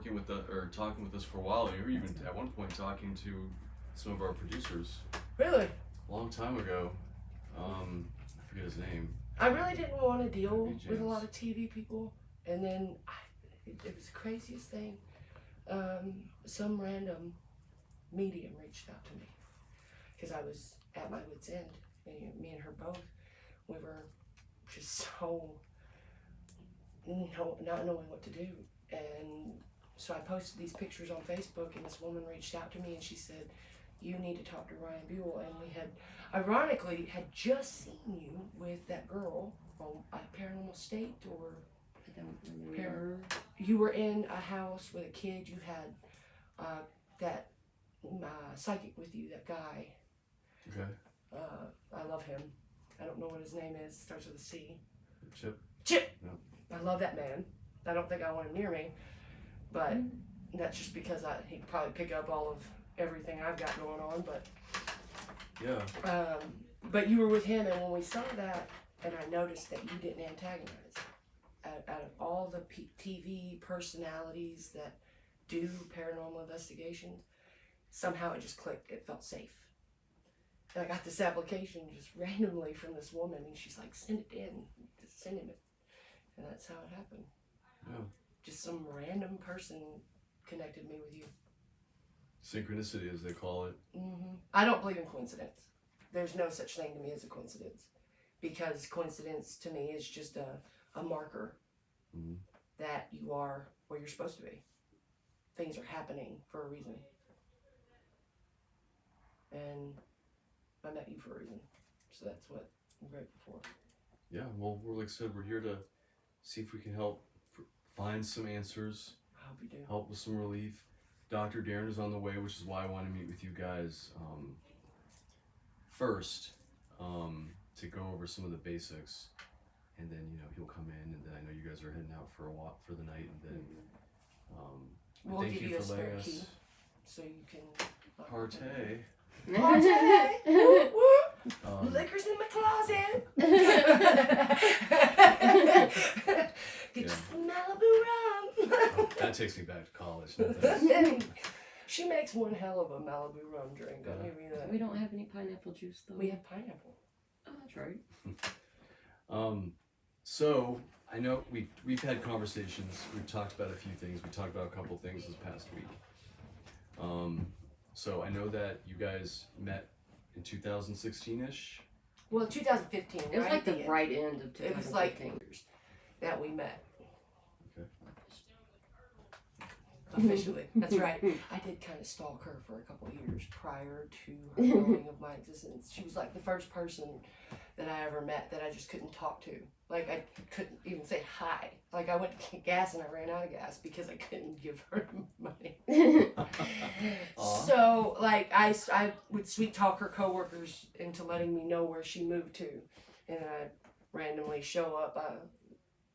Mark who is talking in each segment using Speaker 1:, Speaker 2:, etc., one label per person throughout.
Speaker 1: working with or talking with us for a while. You were even at one point talking to some of our producers.
Speaker 2: Really?
Speaker 1: A long time ago. I forget his name.
Speaker 2: I really didn't want to deal with a lot of TV people, and then it was the craziest thing. Some random medium reached out to me because I was at my wit's end. And me and her both, we were just so not knowing what to do. And so I posted these pictures on Facebook, and this woman reached out to me and she said, "You need to talk to Ryan Buell." And we had, ironically, had just seen you with that girl on Paranormal State, or
Speaker 3: I don't remember.
Speaker 2: You were in a house with a kid. You had that psychic with you, that guy.
Speaker 1: Okay.
Speaker 2: I love him. I don't know what his name is. Starts with a C.
Speaker 1: Chip.
Speaker 2: Yep. I love that man. I don't think I want him near me, but that's just because he'd probably pick up all of everything I've got going on. But
Speaker 1: yeah.
Speaker 2: But you were with him, and when we saw that, and I noticed that you didn't antagonize. Out of all the TV personalities that do paranormal investigations, somehow it just clicked. It felt safe. And I got this application just randomly from this woman, and she's like, "Send it in, just send him it," and that's how it happened.
Speaker 1: Yeah.
Speaker 2: Just some random person connected me with you.
Speaker 1: Synchronicity, as they call it.
Speaker 2: Mm-hmm. I don't believe in coincidence. There's no such thing to me as a coincidence, because coincidence to me is just a marker that you are where you're supposed to be. Things are happening for a reason. And I met you for a reason. So that's what I'm grateful for.
Speaker 1: Yeah, well, like I said, we're here to see if we can help find some answers.
Speaker 2: I hope you do.
Speaker 1: Help with some relief. Dr. Darren is on the way, which is why I want to meet with you guys first to go over some of the basics. And then, he'll come in, and then I know you guys are heading out for a walk for the night, and then
Speaker 2: we'll
Speaker 1: thank
Speaker 2: give
Speaker 1: you
Speaker 2: you a
Speaker 1: for letting
Speaker 2: spare
Speaker 1: us
Speaker 2: key so you can
Speaker 1: partay.
Speaker 2: Partay! Whoop, whoop. Liquor's in my closet. Get you some Malibu rum.
Speaker 1: That takes me back to college.
Speaker 2: She makes one hell of a Malibu rum drink. I'll give you that.
Speaker 3: We don't have any pineapple juice though.
Speaker 2: We have pineapple.
Speaker 3: Oh, that's right.
Speaker 1: So I know we've had conversations. We've talked about a few things. We talked about a couple things this past week. So I know that you guys met in 2016-ish.
Speaker 2: Well, 2015.
Speaker 3: It was like the right end of 2015.
Speaker 2: It was like that we met.
Speaker 1: Okay.
Speaker 2: Officially, that's right. I did kind of stalk her for a couple of years prior to her knowing of my existence. She was like the first person that I ever met that I just couldn't talk to. Like, I couldn't even say hi. Like, I went to get gas and I ran out of gas because I couldn't give her money. So, like, I would sweet talk her coworkers into letting me know where she moved to, and then I'd randomly show up.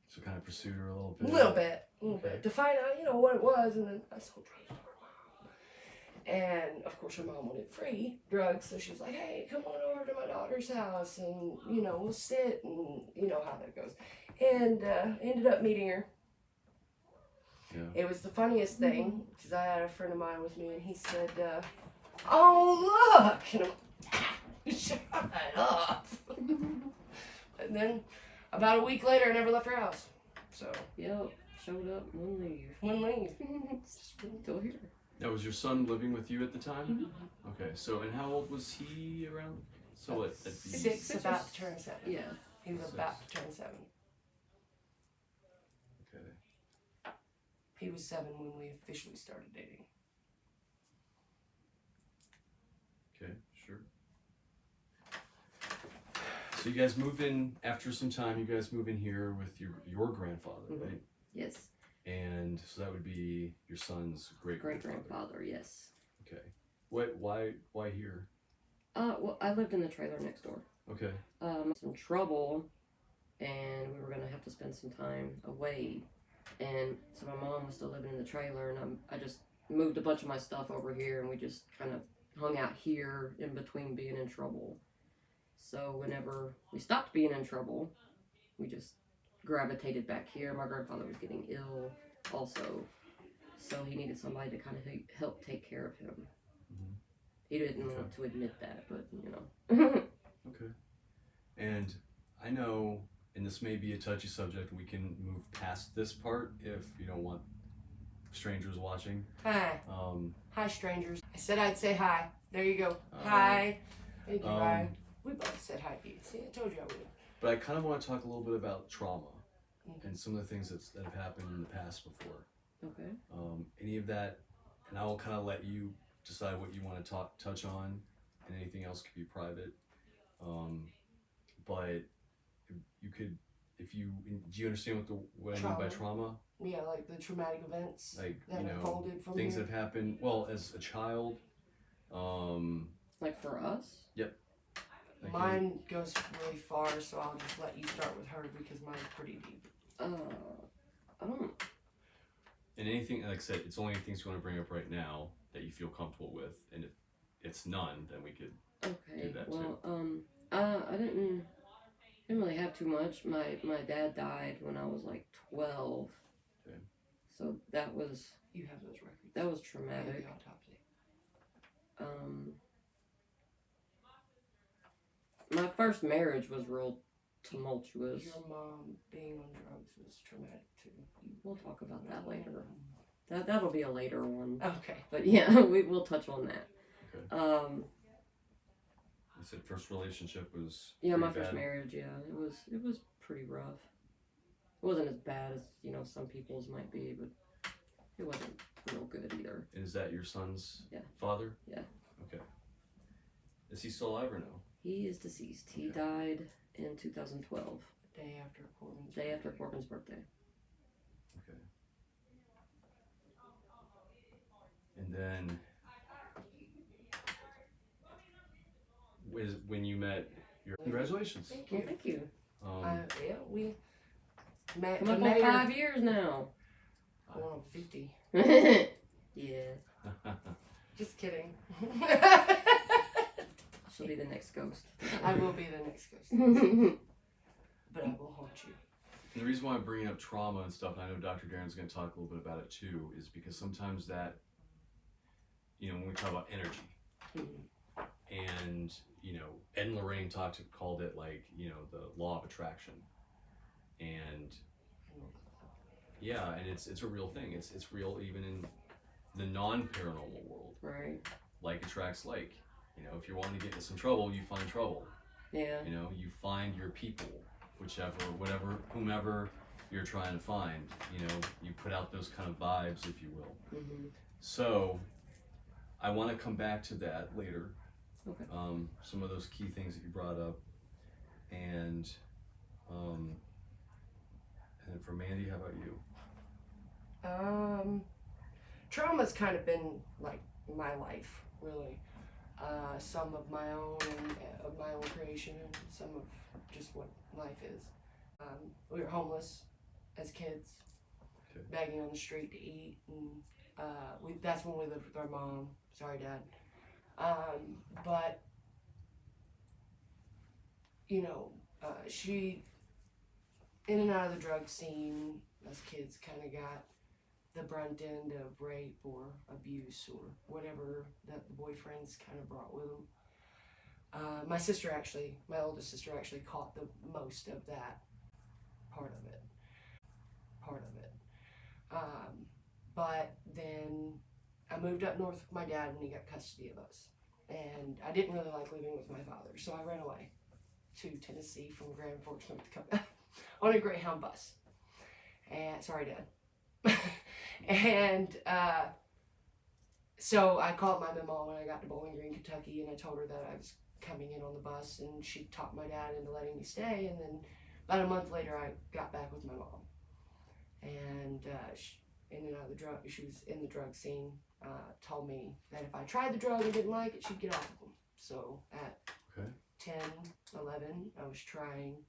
Speaker 1: So kind of pursued her a little bit.
Speaker 2: A little bit to find out, what it was, and then I sold drugs to her mom. And of course, her mom wanted free drugs, so she was like, "Hey, come on over to my daughter's house, and we'll sit," and you know how that goes. And ended up meeting her.
Speaker 1: Yeah.
Speaker 2: It was the funniest thing because I had a friend of mine with me, and he said, "Oh look," and I'm like, "Shut up." And then about a week later, I never left her house. So.
Speaker 3: Yep. Showed up, wouldn't leave.
Speaker 2: Wouldn't leave.
Speaker 3: Still here.
Speaker 1: Now, was your son living with you at the time?
Speaker 3: Mm-hmm.
Speaker 1: Okay, so, and how old was he around? So at
Speaker 2: 6, about to turn 7.
Speaker 3: Yeah.
Speaker 2: He was about to turn 7.
Speaker 1: Okay.
Speaker 2: He was 7 when we officially started dating.
Speaker 1: Okay, sure. So you guys move in, after some time, you guys move in here with your grandfather, right?
Speaker 3: Yes.
Speaker 1: And so that would be your son's
Speaker 3: great-grandfather, yes.
Speaker 1: Okay. Why here?
Speaker 3: Well, I lived in the trailer next door.
Speaker 1: Okay.
Speaker 3: Some trouble, and we were going to have to spend some time away. And so my mom was still living in the trailer, and I just moved a bunch of my stuff over here, and we just kind of hung out here in between being in trouble. So whenever we stopped being in trouble, we just gravitated back here. My grandfather was getting ill also. So he needed somebody to kind of help take care of him.
Speaker 1: Mhm.
Speaker 3: He didn't
Speaker 1: Okay.
Speaker 3: want to admit that, but you know.
Speaker 1: Okay. And I know, and this may be a touchy subject, we can move past this part if you don't want strangers watching.
Speaker 2: Hi. Hi, strangers. I said I'd say hi. There you go. Hi. Thank you, Ryan. We both said hi to you. See, I told you I would.
Speaker 1: But I kind of want to talk a little bit about trauma
Speaker 2: Mhm.
Speaker 1: and some of the things that have happened in the past before.
Speaker 3: Okay.
Speaker 1: Any of that, and I will kind of let you decide what you want to touch on, and anything else could be private. But you could, if you, do you understand what I mean by trauma?
Speaker 2: Yeah, like the traumatic events
Speaker 1: Like,
Speaker 2: that
Speaker 1: you know,
Speaker 2: unfolded from
Speaker 1: things
Speaker 2: here.
Speaker 1: that have happened, well, as a child.
Speaker 3: Like for us?
Speaker 1: Yep. Like
Speaker 2: Mine goes really far, so I'll just let you start with her because mine's pretty deep.
Speaker 3: I don't.
Speaker 1: And anything, like I said, it's only things you want to bring up right now that you feel comfortable with, and if it's none, then we could
Speaker 3: Okay.
Speaker 1: do that
Speaker 3: Well, I didn't really have too much. My dad died when I was like 12.
Speaker 1: Okay.
Speaker 3: So that was
Speaker 2: You have those records.
Speaker 3: that was
Speaker 2: And
Speaker 3: traumatic.
Speaker 2: the autopsy.
Speaker 3: My first marriage was real tumultuous.
Speaker 2: Your mom being on drugs was traumatic too.
Speaker 3: We'll talk about that later. That'll be a later one.
Speaker 2: Okay.
Speaker 3: But yeah, we'll touch on that.
Speaker 1: Okay. You said first relationship was
Speaker 3: Yeah, my
Speaker 1: pretty
Speaker 3: first
Speaker 1: bad.
Speaker 3: marriage. Yeah, it was pretty rough. It wasn't as bad as some people's might be, but it wasn't real good either.
Speaker 1: And is that your son's father?
Speaker 3: Yeah.
Speaker 1: Okay. Is he still alive or no?
Speaker 3: He is deceased. He
Speaker 1: Okay.
Speaker 3: died in 2012,
Speaker 2: Day after Corbin's
Speaker 3: day after Corbin's birthday.
Speaker 1: Okay. And then, when you met your congratulations.
Speaker 2: Thank
Speaker 3: Well,
Speaker 2: you.
Speaker 3: thank you.
Speaker 2: Yeah, we met.
Speaker 3: Come up on 5 years now.
Speaker 2: Going on 50.
Speaker 3: Yeah.
Speaker 2: Just kidding.
Speaker 3: She'll be the next ghost.
Speaker 2: I will be the next ghost. But I will haunt you.
Speaker 1: And the reason why I'm bringing up trauma and stuff, and I know Dr. Darren's going to talk a little bit about it too, is because sometimes that, when we talk about energy, and, Ed and Lorraine called it like, the law of attraction. And yeah, and it's a real thing. It's real even in the non-paranormal world.
Speaker 3: Right.
Speaker 1: Like attracts like. If you're wanting to get into some trouble, you find trouble.
Speaker 3: Yeah.
Speaker 1: You find your people, whomever you're trying to find. You put out those kind of vibes, if you will.
Speaker 3: Mm-hmm.
Speaker 1: So, I want to come back to that later.
Speaker 3: Okay.
Speaker 1: Some of those key things that you brought up, and then for Mandy, how about you?
Speaker 2: Trauma's kind of been like my life, really. Some of my own and of my own creation, and some of just what life is. We were homeless as kids,
Speaker 1: Okay.
Speaker 2: begging on the street to eat, and that's when we lived with our mom. Sorry, Dad. But she, in and out of the drug scene, us kids kind of got the brunt end of rape or abuse or whatever that the boyfriends kind of brought with them. My oldest sister actually caught the most of that part of it. But then I moved up north with my dad when he got custody of us. And I didn't really like living with my father, so I ran away to Tennessee from Grand Forks, North Dakota on a Greyhound bus. And sorry, Dad. And so I called my mom when I got to Bowling Green, Kentucky, and I told her that I was coming in on the bus, and she talked my dad into letting me stay. And then about a month later, I got back with my mom, and she was in the drug scene. Told me that if I tried the drug and didn't like it, she'd get off of them. So at 10, 11, I was trying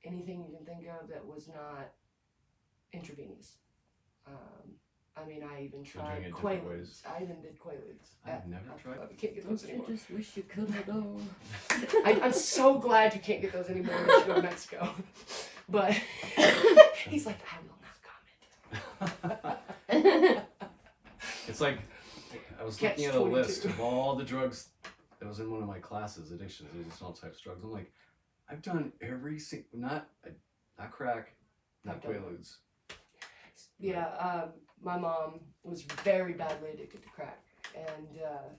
Speaker 2: anything you can think of that was not intravenous. I even tried Quaaludes. I even did Quaaludes.
Speaker 1: I've never tried.
Speaker 2: I can't get those
Speaker 3: I
Speaker 2: anymore.
Speaker 3: just wish you could have though.
Speaker 2: I'm so glad you can't get those anymore unless you go to Mexico. But he's like, I will not comment.
Speaker 1: It's like I was
Speaker 2: Catch
Speaker 1: looking at a
Speaker 2: 22.
Speaker 1: list of all the drugs that was in one of my classes, addictions. There's just all types of drugs. I'm like, I've done every single, not crack, not
Speaker 2: I've done it.
Speaker 1: Quaaludes.
Speaker 2: Yeah, my mom was very badly addicted to crack and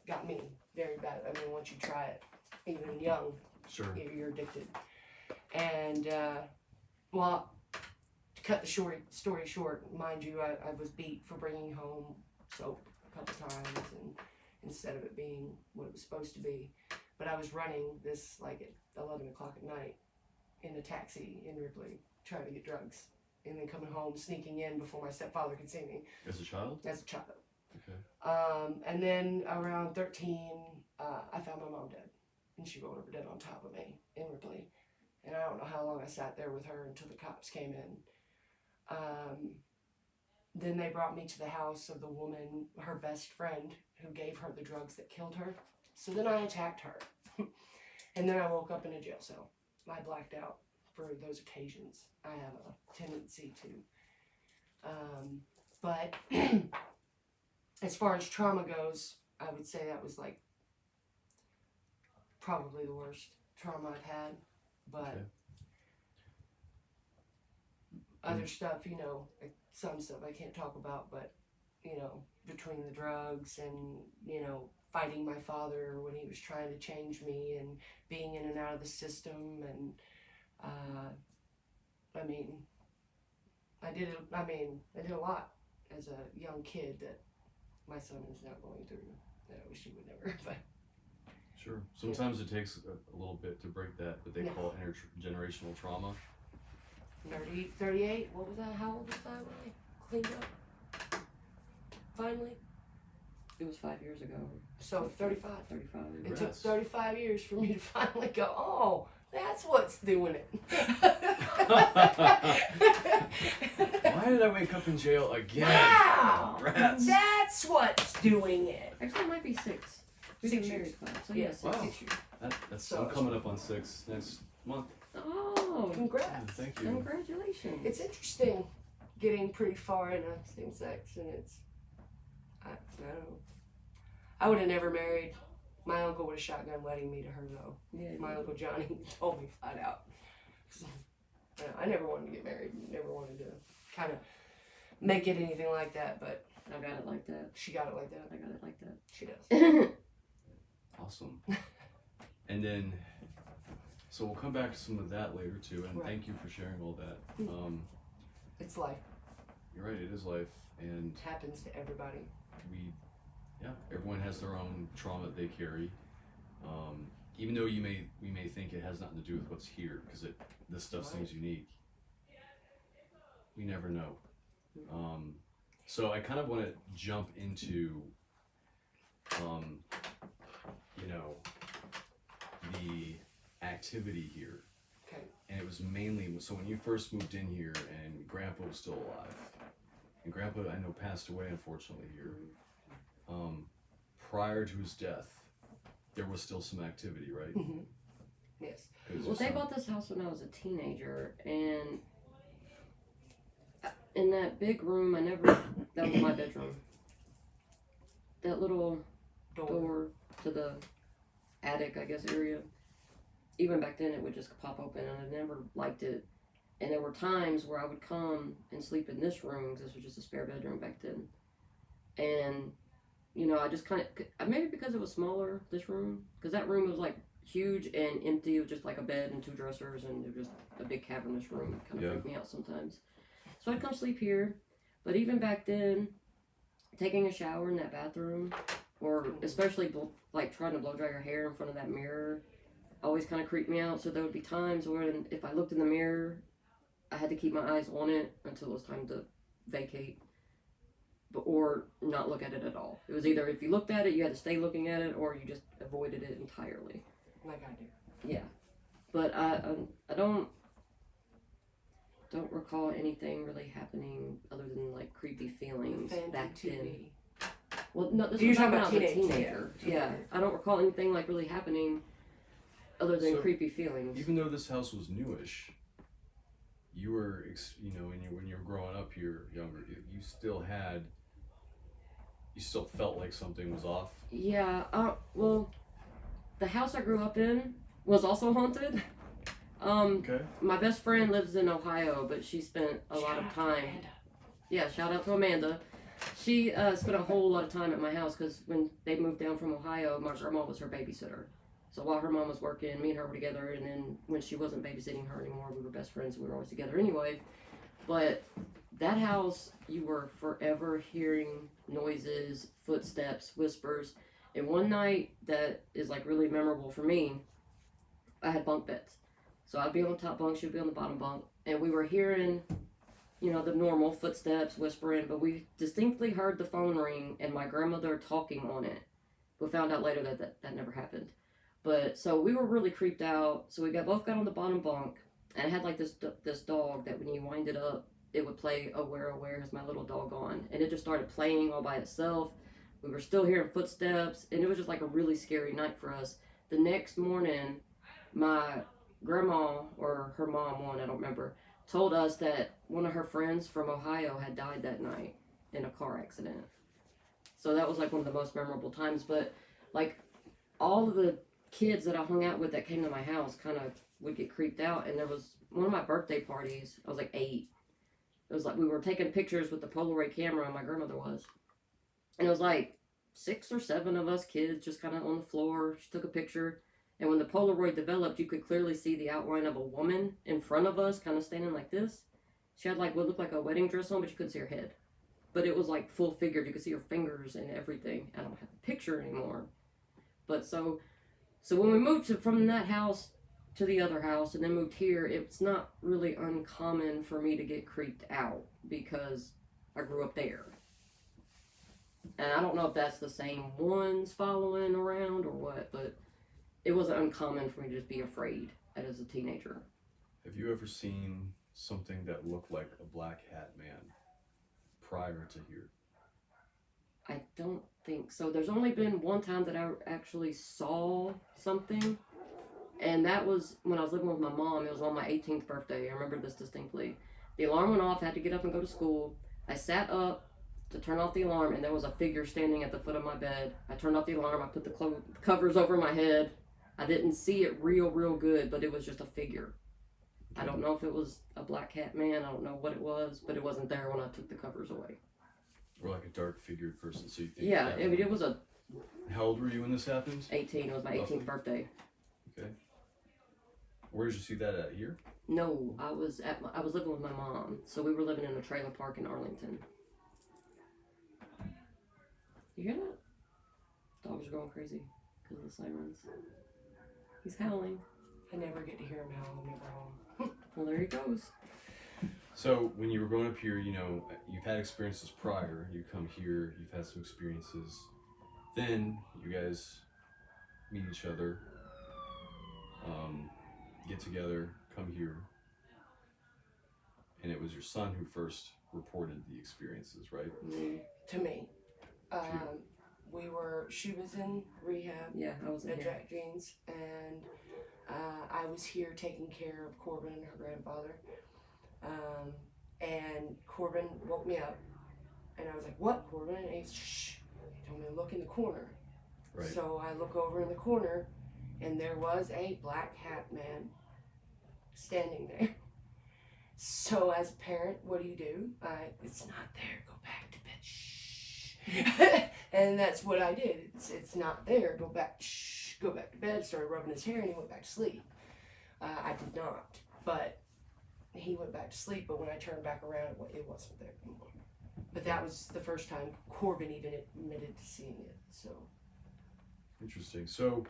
Speaker 2: got me very bad. I mean, once you try it, even young,
Speaker 1: Sure.
Speaker 2: you're addicted. And, well, to cut the story short, mind you, I was beat for bringing home soap a couple times, and instead of it being what it was supposed to be. But I was running this like at 11 o'clock at night in a taxi in Ripley, trying to get drugs. And then coming home, sneaking in before my stepfather could see me.
Speaker 1: As a child?
Speaker 2: As a child.
Speaker 1: Okay.
Speaker 2: And then around 13, I found my mom dead. And she rolled over dead on top of me in Ripley. And I don't know how long I sat there with her until the cops came in. Then they brought me to the house of the woman, her best friend, who gave her the drugs that killed her. So then I attacked her. And then I woke up in a jail cell. I blacked out for those occasions. I have a tendency to. But as far as trauma goes, I would say that was like probably the worst trauma I've had. But
Speaker 1: Okay.
Speaker 2: other stuff, you know, like some stuff I can't talk about, but, you know, between the drugs and, you know, fighting my father when he was trying to change me and being in and out of the system, and I did a lot as a young kid that my son is now going through that I wish he would never. But
Speaker 1: Sure. Sometimes it takes a little bit to break that, what they
Speaker 2: Yeah.
Speaker 1: call intergenerational trauma.
Speaker 2: 38, what was that? How old was I when I cleaned up? Finally?
Speaker 3: It was 5 years ago.
Speaker 2: So 35.
Speaker 3: 35.
Speaker 2: It took
Speaker 1: Congrats.
Speaker 2: 35 years for me to finally go, oh, that's what's doing it.
Speaker 1: Why did I wake up in jail again?
Speaker 2: Wow!
Speaker 1: Congrats.
Speaker 2: That's what's doing it.
Speaker 3: Actually, it might be 6. We
Speaker 2: 6
Speaker 3: did
Speaker 2: years.
Speaker 3: married class. So
Speaker 2: Yeah.
Speaker 3: yes,
Speaker 1: Wow.
Speaker 3: 6 years.
Speaker 1: That's
Speaker 2: So-
Speaker 1: I'm coming up on 6 next month.
Speaker 3: Oh,
Speaker 2: Congrats.
Speaker 1: Thank you.
Speaker 3: congratulations.
Speaker 2: It's interesting getting pretty far into same sex, and I don't know. I would have never married. My uncle would have shotgun wedding me to her, though.
Speaker 3: Yeah,
Speaker 2: My Uncle Johnny told me flat out. I never wanted to get married. Never wanted to kind of make it anything like that, but
Speaker 3: I got it like that.
Speaker 2: she got it like that.
Speaker 3: I got it like
Speaker 2: She does.
Speaker 3: that.
Speaker 1: Awesome. And then, so we'll come back to some of that later too. And
Speaker 2: Right.
Speaker 1: thank you for sharing all that.
Speaker 2: It's life.
Speaker 1: You're right. It is life, and
Speaker 2: It happens to everybody.
Speaker 1: everyone has their own trauma that they carry. Even though we may think it has nothing to do with what's here, because this stuff seems unique. We never know. So I kind of want to jump into, the activity here.
Speaker 2: Okay.
Speaker 1: And it was mainly, so when you first moved in here and Grandpa was still alive, and Grandpa, I know, passed away unfortunately here, prior to his death, there was still some activity, right?
Speaker 2: Mm-hmm. Yes.
Speaker 1: 'Cause
Speaker 3: Well, they
Speaker 1: some-
Speaker 3: bought this house when I was a teenager, and in that big room, that was my bedroom. That little door to the attic, I guess, area, even back then it would just pop open, and I never liked it. And there were times where I would come and sleep in this room, because this was just a spare bedroom back then. And, I just kind of, maybe because it was smaller, this room, because that room was like huge and empty. It was just like a bed and 2 dressers, and it was just a big cavernous room. It kind of freaked me out sometimes. So I'd come sleep here. But even back then, taking a shower in that bathroom, or especially like trying to blow dry your hair in front of that mirror, always kind of creeped me out. So there would be times when if I looked in the mirror, I had to keep my eyes on it until it was time to vacate, or not look at it at all. It was either if you looked at it, you had to stay looking at it, or you just avoided it entirely.
Speaker 2: Like I do.
Speaker 3: Yeah, but I don't recall anything really happening other than like creepy feelings
Speaker 2: Phantom
Speaker 3: back then.
Speaker 2: TV.
Speaker 3: Well, no, this
Speaker 2: You're
Speaker 3: was
Speaker 2: talking
Speaker 3: when I
Speaker 2: about
Speaker 3: was a
Speaker 2: teenage,
Speaker 3: teenager.
Speaker 2: yeah.
Speaker 3: Yeah, I don't recall anything like really happening other than
Speaker 1: So,
Speaker 3: creepy feelings.
Speaker 1: Even though this house was newish, you were, when you were growing up here, younger, you still had you still felt like something was off.
Speaker 3: Yeah. Well, the house I grew up in was also haunted.
Speaker 1: Okay.
Speaker 3: My best friend lives in Ohio, but she spent a lot of time. Yeah, shout out to Amanda. She spent a whole lot of time at my house because when they moved down from Ohio, my grandma was her babysitter. So while her mom was working, me and her were together, and then when she wasn't babysitting her anymore, we were best friends, and we were always together anyway. But that house, you were forever hearing noises, footsteps, whispers. And one night that is like really memorable for me, I had bunk beds. So I'd be on the top bunk, she'd be on the bottom bunk, and we were hearing, you know, the normal footsteps, whispering, but we distinctly heard the phone ring and my grandmother talking on it. We found out later that never happened. But so we were really creeped out. So we both got on the bottom bunk, and I had like this dog that when you wind it up, it would play Where Has My Little Dog Gone? And it just started playing all by itself. We were still hearing footsteps, and it was just like a really scary night for us. The next morning, my grandma, or her mom, one, I don't remember, told us that one of her friends from Ohio had died that night in a car accident. So that was like one of the most memorable times. But like all of the kids that I hung out with that came to my house kind of would get creeped out. And there was one of my birthday parties, I was like 8. It was like we were taking pictures with the Polaroid camera, my grandmother was. And it was like 6 or 7 of us kids just kind of on the floor. She took a picture. And when the Polaroid developed, you could clearly see the outline of a woman in front of us, kind of standing like this. She had like what looked like a wedding dress on, but you couldn't see her head. But it was like full figured. You could see her fingers and everything. I don't have the picture anymore. But so when we moved from that house to the other house and then moved here, it's not really uncommon for me to get creeped out because I grew up there. And I don't know if that's the same ones following around or what, but it wasn't uncommon for me to just be afraid as a teenager.
Speaker 1: Have you ever seen something that looked like a black hat man prior to here?
Speaker 3: I don't think so. There's only been one time that I actually saw something, and that was when I was living with my mom. It was on my 18th birthday. I remember this distinctly. The alarm went off. I had to get up and go to school. I sat up to turn off the alarm, and there was a figure standing at the foot of my bed. I turned off the alarm. I put the covers over my head. I didn't see it real good, but it was just a figure. I don't know if it was a black hat man. I don't know what it was, but it wasn't there when I took the covers away.
Speaker 1: Or like a dark figured person. So you think?
Speaker 3: Yeah, I mean, it was a.
Speaker 1: How old were you when this happened?
Speaker 3: 18. It was my 18th birthday.
Speaker 1: Okay. Where did you see that at? Here?
Speaker 3: No, I was living with my mom, so we were living in a trailer park in Arlington. You hear that? Dogs are going crazy because of the sirens. He's howling.
Speaker 2: I never get to hear him howl when we're home.
Speaker 3: Well, there he goes.
Speaker 1: So when you were growing up here, you know, you've had experiences prior. You come here, you've had some experiences. Then you guys meet each other, get together, come here. And it was your son who first reported the experiences, right?
Speaker 2: To me. She was in rehab.
Speaker 3: Yeah, I was in
Speaker 2: at
Speaker 3: here.
Speaker 2: Jack Jeans, and I was here taking care of Corbin and her grandfather. And Corbin woke me up, and I was like, "What, Corbin?" And he's, "Shh." He told me to look in the corner.
Speaker 1: Right.
Speaker 2: So I look over in the corner, and there was a black hat man standing there. So as a parent, what do? It's not there. Go back to bed. Shh. And that's what I did. It's not there. Go back. Shh. Go back to bed. Started rubbing his hair, and he went back to sleep. I did not, but he went back to sleep. But when I turned back around, it wasn't there anymore. But that was the first time Corbin even admitted to seeing it. So
Speaker 1: Interesting. So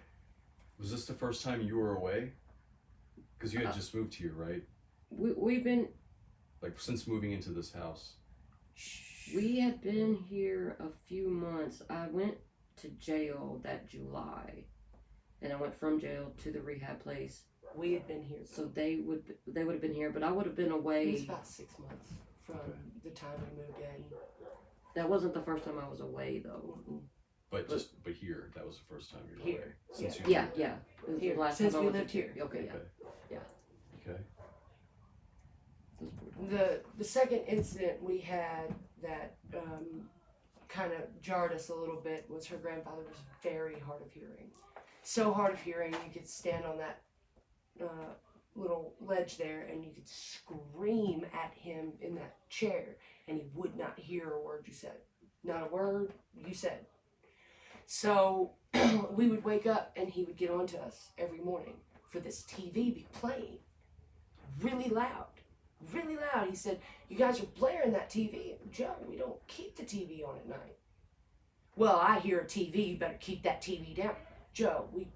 Speaker 1: was this the first time you were away? Because you had just moved here, right?
Speaker 3: We've been.
Speaker 1: Like since moving into this house.
Speaker 3: We had been here a few months. I went to jail that July, and I went from jail to the rehab place.
Speaker 2: we had been here.
Speaker 3: So they would have been here, but I would have been away.
Speaker 2: It was about 6 months from the time we moved in.
Speaker 3: That wasn't the first time I was away though.
Speaker 1: But here, that was the first time you were
Speaker 2: Here,
Speaker 1: away. Since you
Speaker 3: Yeah. It was
Speaker 2: Here,
Speaker 3: the last
Speaker 2: since
Speaker 3: time I
Speaker 2: we
Speaker 3: went
Speaker 2: lived
Speaker 3: to-
Speaker 2: here.
Speaker 3: Okay, yeah.
Speaker 1: Okay.
Speaker 2: The second incident we had that kind of jarred us a little bit was her grandfather was very hard of hearing. So hard of hearing, you could stand on that little ledge there and you could scream at him in that chair and he would not hear a word you said. Not a word you said. So we would wake up and he would get on to us every morning for this TV be playing really loud. Really loud. He said, "You guys are blaring that TV." "Joe, we don't keep the TV on at night." "Well, I hear a TV. You better keep that TV down." "Joe, we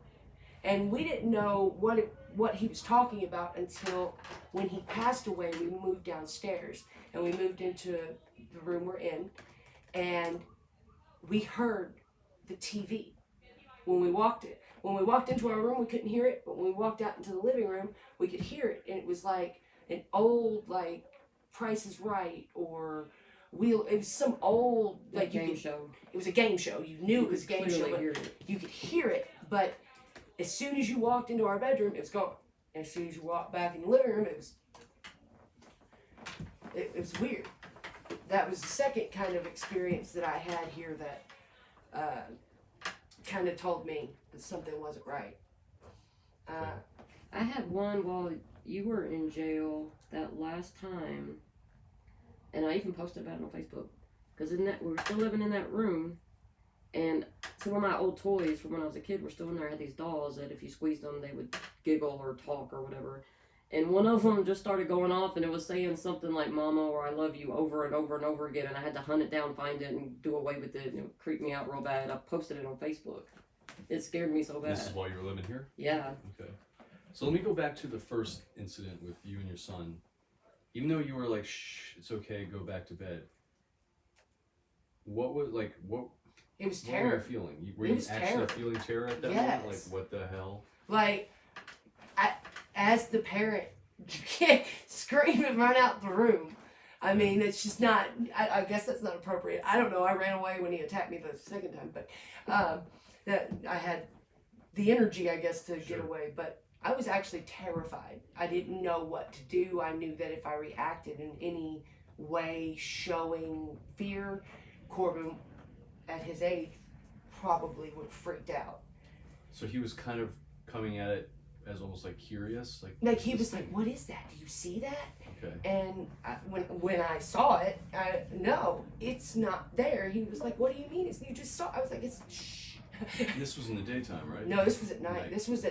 Speaker 2: didn't know what he was talking about until when he passed away. We moved downstairs and we moved into the room we're in, and we heard the TV when we walked into our room. We couldn't hear it, but when we walked out into the living room, we could hear it, and it was like an old Price is Right or it was some old
Speaker 3: game show.
Speaker 2: It was a game show. You knew it was a game show, but you could hear it. But as soon as you walked into our bedroom, it was gone. And as soon as you walked back in the living room, it was weird. That was the second kind of experience that I had here that kind of told me that something wasn't right.
Speaker 3: I had one while you were in jail that last time, and I even posted about it on Facebook, because we were still living in that room, and some of my old toys from when I was a kid were still in there. I had these dolls that if you squeezed them, they would giggle or talk or whatever. And one of them just started going off, and it was saying something like "Mama" or "I love you" over and over and over again, and I had to hunt it down, find it, and do away with it, and it creeped me out real bad. I posted it on Facebook. It scared me so bad.
Speaker 1: This is while you were living here?
Speaker 3: Yeah.
Speaker 1: Okay. So let me go back to the first incident with you and your son. Even though you were like, "Shh, it's okay, go back to bed." What was what?
Speaker 2: It was
Speaker 1: What
Speaker 2: terror.
Speaker 1: were you feeling? Were you actually
Speaker 2: terror.
Speaker 1: feeling terror at that
Speaker 2: Yes.
Speaker 1: moment? Like, what the hell?
Speaker 2: As the parent, you can't scream and run out the room. I mean, it's just not. I guess that's not appropriate. I don't know. I ran away when he attacked me the second time, but that I had the energy, I guess, to get away. But I was actually terrified. I didn't know what to do. I knew that if I reacted in any way showing fear, Corbin, at his age, probably would have freaked out.
Speaker 1: So he was kind of coming at it as almost like curious,
Speaker 2: Like he was like, "What is that? Do you see that?"
Speaker 1: Okay.
Speaker 2: And when I saw it, no, it's not there. He was like, "What do you mean? You just saw?" I was like, "It's shh."
Speaker 1: This was in the daytime, right?
Speaker 2: No, this was at night. This was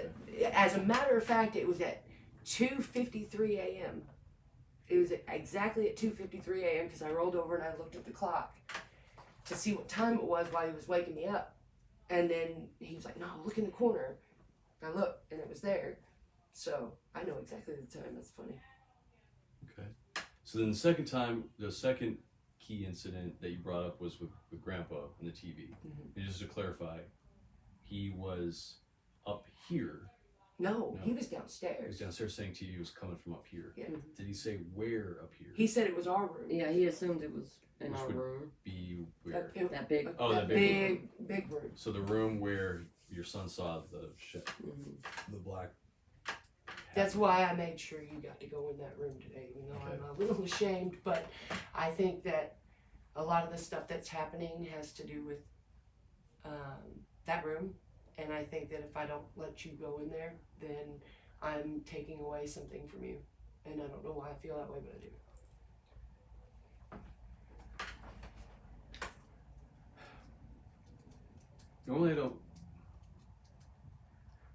Speaker 2: as a matter of fact, it was at 2:53 a.m. It was exactly at 2:53 a.m. because I rolled over and I looked at the clock to see what time it was while he was waking me up. And then he was like, "No, look in the corner." I looked and it was there. So I know exactly the time. That's funny.
Speaker 1: Okay. So then the second key incident that you brought up was with Grandpa and the TV.
Speaker 2: Mm-hmm.
Speaker 1: And just to clarify, he was up here.
Speaker 2: No,
Speaker 1: No.
Speaker 2: he was
Speaker 1: He
Speaker 2: downstairs.
Speaker 1: was downstairs saying TV was coming from up here.
Speaker 2: Yeah.
Speaker 1: Did he say where up here?
Speaker 2: He said it was our room.
Speaker 3: Yeah, he assumed it was in
Speaker 1: Which
Speaker 3: our
Speaker 1: would-
Speaker 3: room.
Speaker 1: Be where?
Speaker 3: That big.
Speaker 1: Oh,
Speaker 2: that
Speaker 1: the big
Speaker 2: big room.
Speaker 1: So the room where your son saw the shit,
Speaker 3: Mm-hmm.
Speaker 1: the black.
Speaker 2: That's why I made sure you got to go in that room today, even though
Speaker 1: Okay.
Speaker 2: I'm a little ashamed. But I think that a lot of the stuff that's happening has to do with that room. And I think that if I don't let you go in there, then I'm taking away something from you. And I don't know why I feel that way, but I do.
Speaker 1: Normally I don't.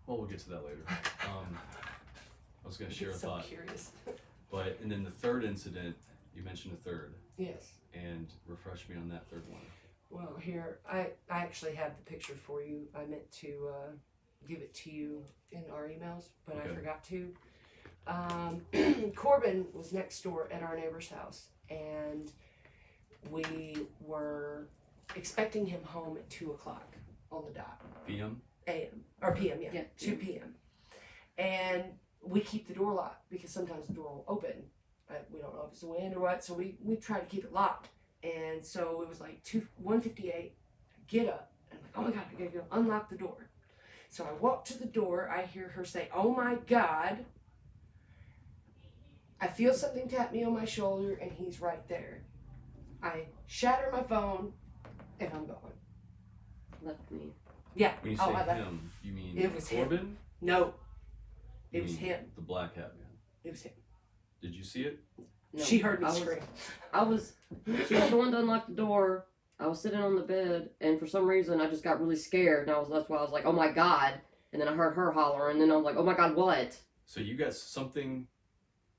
Speaker 1: Well, we'll get to that later. I was gonna share a
Speaker 2: I'm so
Speaker 1: thought,
Speaker 2: curious.
Speaker 1: but and then the third incident, you mentioned a third,
Speaker 2: Yes.
Speaker 1: and refresh me on that third one.
Speaker 2: Well, here, I actually have the picture for you. I meant to give it to you in our emails, but I
Speaker 1: Okay.
Speaker 2: forgot to. Corbin was next door at our neighbor's house, and we were expecting him home at 2 o'clock on the dot.
Speaker 1: PM.
Speaker 2: A.M. or P.M. Yeah,
Speaker 3: Yeah,
Speaker 2: 2 p.m. And we keep the door locked because sometimes the door will open. We don't know if it's the wind or what, so we try to keep it locked. And so it was like 1:58. Get up. And I'm like, "Oh my God, I gotta go unlock the door." So I walk to the door. I hear her say, "Oh my God." I feel something tap me on my shoulder, and he's right there. I shatter my phone. and I'm gone.
Speaker 3: Left me.
Speaker 2: Yeah.
Speaker 1: When you
Speaker 2: Oh,
Speaker 1: say
Speaker 2: I left.
Speaker 1: him, you mean
Speaker 2: It was him.
Speaker 1: Corbin?
Speaker 2: No,
Speaker 1: You
Speaker 2: it was
Speaker 1: mean
Speaker 2: him.
Speaker 1: The black hat man.
Speaker 2: It was him.
Speaker 1: Did you see it?
Speaker 3: No,
Speaker 2: She heard me
Speaker 3: I was-
Speaker 2: scream.
Speaker 3: She was the one to unlock the door. I was sitting on the bed, and for some reason, I just got really scared. And that's why I was like, "Oh my god!" And then I heard her holler, and then I was like, "Oh my god, what?"
Speaker 1: So you got something,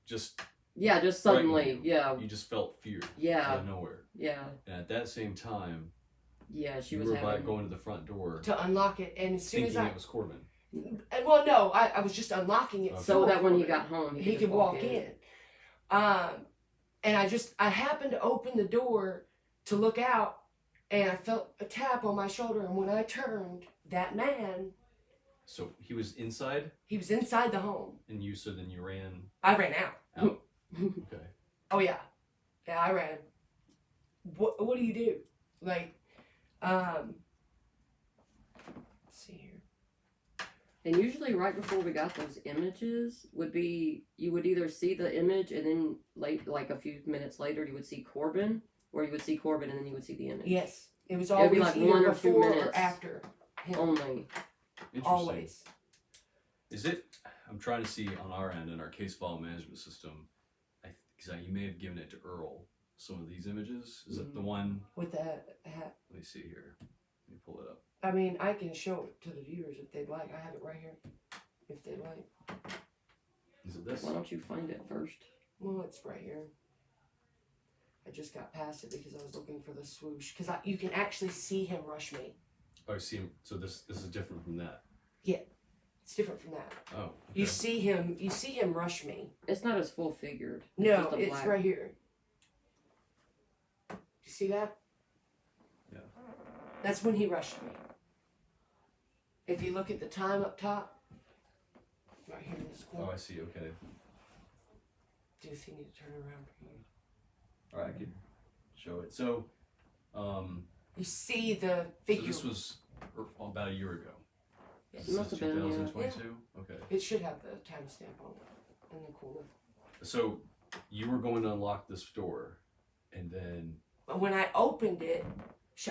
Speaker 1: just
Speaker 3: Yeah, just suddenly,
Speaker 1: frightened you.
Speaker 3: yeah,
Speaker 1: You just felt fear out
Speaker 3: yeah,
Speaker 1: of nowhere.
Speaker 3: yeah,
Speaker 1: And at that same time,
Speaker 3: yeah. She
Speaker 1: you
Speaker 3: was
Speaker 1: were by
Speaker 3: having.
Speaker 1: going to the front door,
Speaker 2: To unlock it, and as soon
Speaker 1: thinking
Speaker 2: as
Speaker 1: it was Corbin.
Speaker 2: well, no, I was just unlocking it
Speaker 1: Okay.
Speaker 3: So
Speaker 2: for
Speaker 3: that when he
Speaker 2: Corbin.
Speaker 3: got home,
Speaker 2: he
Speaker 3: just
Speaker 2: could walk in. And I happened to open the door to look out, and I felt a tap on my shoulder. And when I turned, that man,
Speaker 1: So he was inside,
Speaker 2: he was inside the home.
Speaker 1: and so then you ran
Speaker 2: I ran out.
Speaker 1: out. Okay.
Speaker 2: Oh yeah, I ran. What do you do? Like, let's see here.
Speaker 3: And usually, right before we got those images, would be you would either see the image, and then like a few minutes later, you would see Corbin, or you would see Corbin, and then you would see the image.
Speaker 2: Yes, it was
Speaker 3: It would
Speaker 2: always
Speaker 3: be like
Speaker 2: either
Speaker 3: 1 or 2
Speaker 2: before or
Speaker 3: minutes.
Speaker 2: after him.
Speaker 3: Only.
Speaker 1: Interesting.
Speaker 2: Always.
Speaker 1: Is it? I'm trying to see on our end in our case file management system. Because you may have given it to Earl. Some of these images. Is it the one?
Speaker 2: With the hat.
Speaker 1: Let me see here. Let me pull it up.
Speaker 2: I mean, I can show it to the viewers if they'd like. I have it right here. If they'd like.
Speaker 1: Is it this?
Speaker 3: Why don't you find it first?
Speaker 2: Well, it's right here. I just got past it because I was looking for the swoosh. Because you can actually see him rush me.
Speaker 1: Oh, I see him. So this is different from that.
Speaker 2: It's different from that.
Speaker 1: Oh. Okay.
Speaker 2: You see him rush me.
Speaker 3: It's not as full figured.
Speaker 2: No,
Speaker 3: just a
Speaker 2: it's
Speaker 3: black.
Speaker 2: right here. You see that?
Speaker 1: Yeah.
Speaker 2: That's when he rushed me. If you look at the time up top, right here in this
Speaker 1: Oh,
Speaker 2: corner.
Speaker 1: I see. Okay.
Speaker 2: Do you see me to turn around for you?
Speaker 1: All right, I could show it. So,
Speaker 2: You see the
Speaker 1: so
Speaker 2: figure.
Speaker 1: this was about a year ago.
Speaker 2: Yes.
Speaker 3: It must have been, yeah.
Speaker 1: 2022. Okay.
Speaker 2: It should have the timestamp on it in the corner.
Speaker 1: So you were going to unlock this door, and then
Speaker 2: But when I opened it,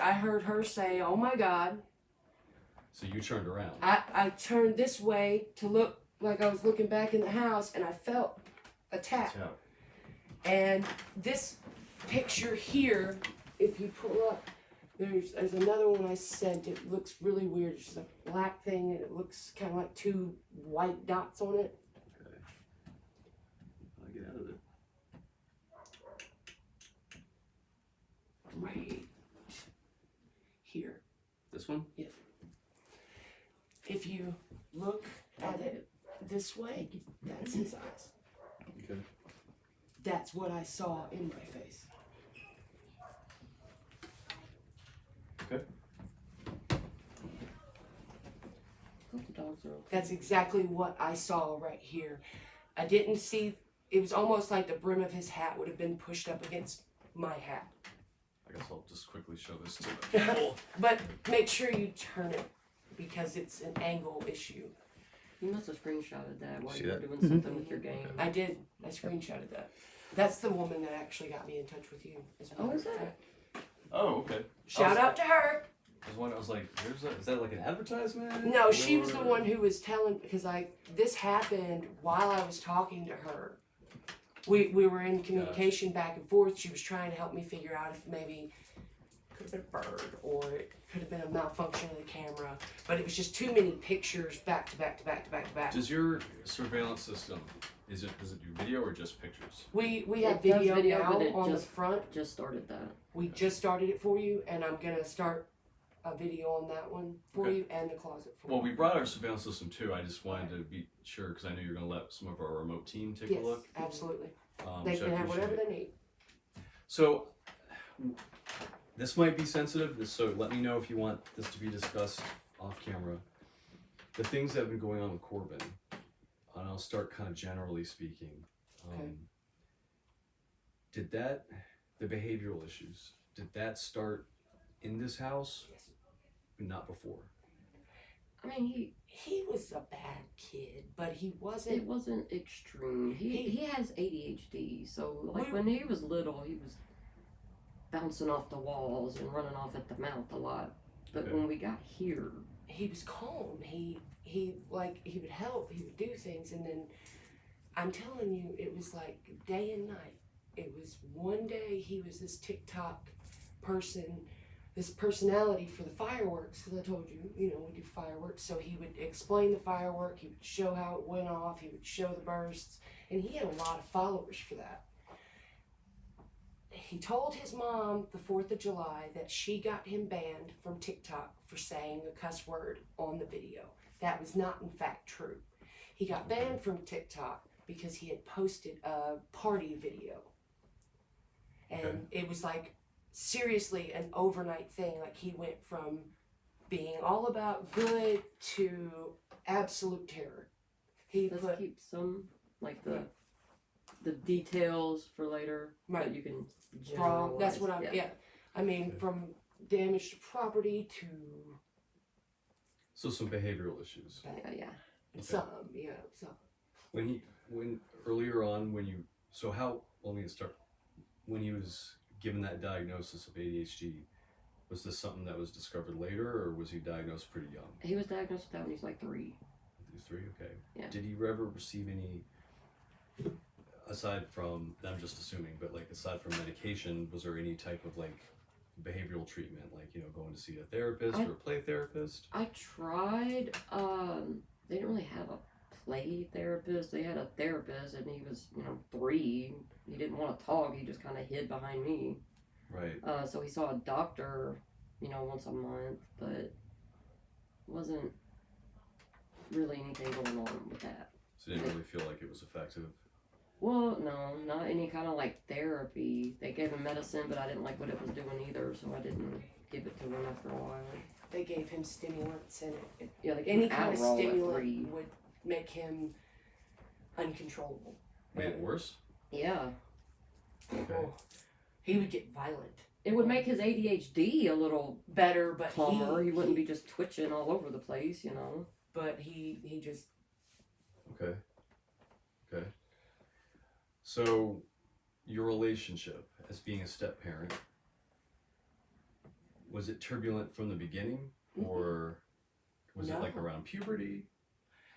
Speaker 2: I heard her say, "Oh my God."
Speaker 1: so you turned around.
Speaker 2: I turned this way to look like I was looking back in the house, and I felt a tap.
Speaker 1: Yeah.
Speaker 2: And this picture here, if you pull up, there's another one I sent. It looks really weird. It's just a black thing, and it looks kind of like 2 white dots on it.
Speaker 1: Okay. I'll get out of it.
Speaker 2: Right here.
Speaker 1: This one?
Speaker 2: Yes. If you look at it this way, that's his eyes.
Speaker 1: Okay.
Speaker 2: That's what I saw in my face.
Speaker 1: Okay.
Speaker 3: Hope the dogs are okay.
Speaker 2: That's exactly what I saw right here. I didn't see, it was almost like the brim of his hat would have been pushed up against my hat.
Speaker 1: I guess I'll just quickly show this to the people.
Speaker 2: But make sure you turn it because it's an angle issue.
Speaker 3: You must have screenshotted that while
Speaker 1: See
Speaker 3: you were
Speaker 1: that?
Speaker 3: doing something with your game.
Speaker 2: I did. I screenshotted that. That's the woman that actually got me in touch with you. As a
Speaker 3: Oh,
Speaker 2: matter
Speaker 3: is
Speaker 2: of
Speaker 3: that?
Speaker 2: fact.
Speaker 1: Oh, okay.
Speaker 2: Shout out to her.
Speaker 1: I was like, is that like an advertisement?
Speaker 2: No, she was the
Speaker 1: Or-
Speaker 2: one who was telling, because this happened while I was talking to her. We were in communication back and forth. She was trying to help me figure out if maybe could have been a bird or it could have been a malfunction of the camera. But it was just too many pictures back to back to back to back to back.
Speaker 1: Does your surveillance system does it do video or just pictures?
Speaker 2: We
Speaker 3: It
Speaker 2: have
Speaker 3: does
Speaker 2: video,
Speaker 3: video,
Speaker 2: now
Speaker 3: but it
Speaker 2: on the
Speaker 3: just-
Speaker 2: front.
Speaker 3: Just started that.
Speaker 2: We just started it for you, and I'm gonna start a video on that one for
Speaker 1: Okay.
Speaker 2: you and the closet for
Speaker 1: Well,
Speaker 2: you.
Speaker 1: we brought our surveillance system too. I just wanted to be sure because I know you're going to let some of our remote team take
Speaker 2: Yes,
Speaker 1: a look.
Speaker 2: absolutely.
Speaker 1: Which
Speaker 2: They
Speaker 1: I
Speaker 2: can have whatever
Speaker 1: appreciate.
Speaker 2: they need.
Speaker 1: So this might be sensitive. So let me know if you want this to be discussed off camera. The things that have been going on with Corbin, and I'll start kind of generally speaking.
Speaker 2: Okay.
Speaker 1: Did the behavioral issues, did that start in this house?
Speaker 2: Yes.
Speaker 1: Not before.
Speaker 3: I mean,
Speaker 2: He was a bad kid, but he
Speaker 3: it
Speaker 2: wasn't.
Speaker 3: wasn't extreme. He has ADHD, so like
Speaker 2: We-
Speaker 3: when he was little, he was bouncing off the walls and running off at the mouth a lot. But
Speaker 1: Okay.
Speaker 3: when we got here,
Speaker 2: he was calm. He like he would help. He would do things, and then I'm telling you, it was like day and night. It was one day he was this TikTok person, this personality for the fireworks. Because I told you, you know, we do fireworks. So he would explain the firework. He would show how it went off. He would show the bursts, and he had a lot of followers for that. He told his mom the 4th of July that she got him banned from TikTok for saying a cuss word on the video. That was not, in fact, true. He got banned from TikTok because he had posted a party video. And
Speaker 1: Okay.
Speaker 2: it was like, seriously, an overnight thing. Like, he went from being all about good to absolute terror. He
Speaker 3: let's
Speaker 2: put,
Speaker 3: keep some, like the details for later.
Speaker 2: Right.
Speaker 3: But you can
Speaker 2: wrong.
Speaker 3: generalize.
Speaker 2: That's what I'm, yeah. I mean,
Speaker 1: Okay.
Speaker 2: from damage to property to
Speaker 1: So some behavioral issues.
Speaker 3: Yeah.
Speaker 1: Okay.
Speaker 2: some.
Speaker 1: When earlier on, let me start. When he was given that diagnosis of ADHD, was this something that was discovered later, or was he diagnosed pretty young?
Speaker 3: He was diagnosed with that when he was like 3.
Speaker 1: He was 3, okay.
Speaker 3: Yeah.
Speaker 1: Did he ever receive any, aside from, I'm just assuming, but like aside from medication, was there any type of like behavioral treatment, like, you know, going to see a therapist or a play therapist?
Speaker 3: I tried. They didn't really have a play therapist. They had a therapist, and he was, 3. He didn't want to talk. He just kind of hid behind me.
Speaker 1: Right.
Speaker 3: So he saw a doctor, once a month, but wasn't really anything going on with that.
Speaker 1: So you didn't really feel like it was effective?
Speaker 3: Well, no, not any kind of like therapy. They gave him medicine, but I didn't like what it was doing either, so I didn't give it to him after a while.
Speaker 2: They gave him stimulants, and
Speaker 3: Yeah, like
Speaker 2: any kind of
Speaker 3: Adderall at
Speaker 2: stimulant
Speaker 3: 3.
Speaker 2: would make him uncontrollable.
Speaker 1: Made it worse?
Speaker 3: Yeah,
Speaker 1: Okay.
Speaker 2: Oh, he would get violent.
Speaker 3: it would make his ADHD a little
Speaker 2: Better, but
Speaker 3: calmer. He wouldn't be just twitching all over the place,
Speaker 2: But he just
Speaker 1: Okay. So, your relationship as being a step parent, was it turbulent from the beginning, or was it like
Speaker 2: No.
Speaker 1: around puberty?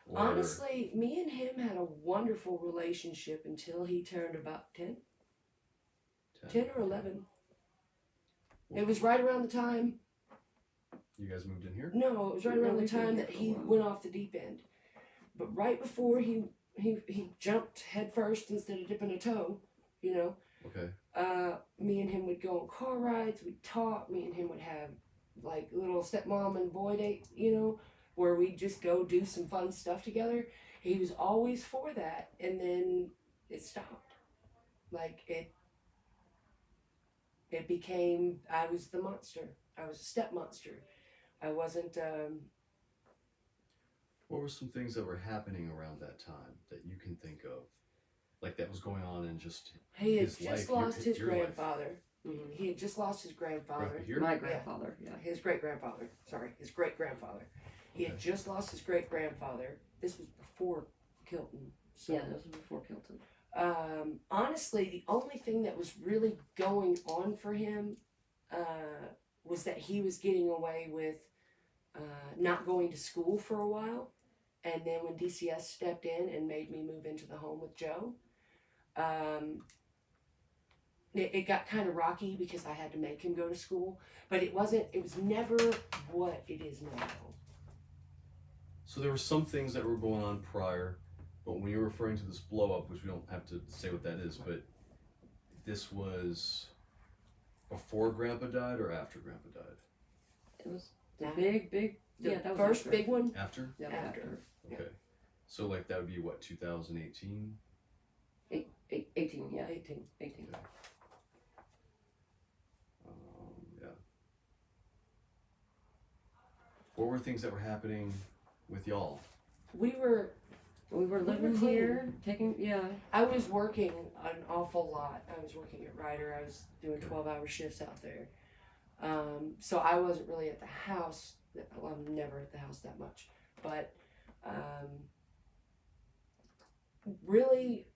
Speaker 1: Or-
Speaker 2: honestly, me and him had a wonderful relationship until he turned about 10 or 11. It was right around the time.
Speaker 1: You guys moved in here?
Speaker 2: No, it was right
Speaker 3: No,
Speaker 2: around the
Speaker 3: we've been
Speaker 2: time
Speaker 3: here
Speaker 2: that
Speaker 3: for a
Speaker 2: he
Speaker 3: while.
Speaker 2: went off the deep end. But right before he jumped head first instead of dipping a toe,
Speaker 1: Okay.
Speaker 2: me and him would go on car rides, we'd talk, me and him would have like little stepmom and boy date, where we'd just go do some fun stuff together. He was always for that, and then it stopped. Like it became, I was the monster. I was a step monster. I wasn't,
Speaker 1: What were some things that were happening around that time that you can think of? Like that was going on in just
Speaker 2: he had
Speaker 1: his
Speaker 2: just
Speaker 1: life,
Speaker 2: lost his
Speaker 1: your life.
Speaker 2: grandfather.
Speaker 3: Mhm.
Speaker 2: He had just lost his grandfather.
Speaker 1: Right here?
Speaker 3: My grandfather, yeah.
Speaker 2: His great grandfather. Sorry, his great grandfather. He had
Speaker 1: Okay.
Speaker 2: just lost his great grandfather. This was before Kilton. So,
Speaker 3: Yeah, this was before Kilton.
Speaker 2: honestly, the only thing that was really going on for him was that he was getting away with not going to school for a while. And then when DCS stepped in and made me move into the home with Joe, it got kind of rocky because I had to make him go to school. But it was never what it is now.
Speaker 1: So there were some things that were going on prior, but when you're referring to this blow up, which we don't have to say what that is, but this was before Grandpa died or after Grandpa died?
Speaker 3: It was the
Speaker 2: That-
Speaker 3: big,
Speaker 2: The
Speaker 3: yeah, that was
Speaker 2: first
Speaker 3: after.
Speaker 2: big one,
Speaker 1: After?
Speaker 3: Yeah,
Speaker 2: after.
Speaker 1: Okay. So like that would be what, 2018?
Speaker 3: 18, yeah,
Speaker 2: 18.
Speaker 3: 18.
Speaker 1: Yeah. What were things that were happening with y'all?
Speaker 2: We were
Speaker 3: We were living
Speaker 2: clean.
Speaker 3: here,
Speaker 2: I was working an awful lot. I was working at Ryder. I was doing 12-hour shifts out there. So I wasn't really at the house. Well, I'm never at the house that much. But really,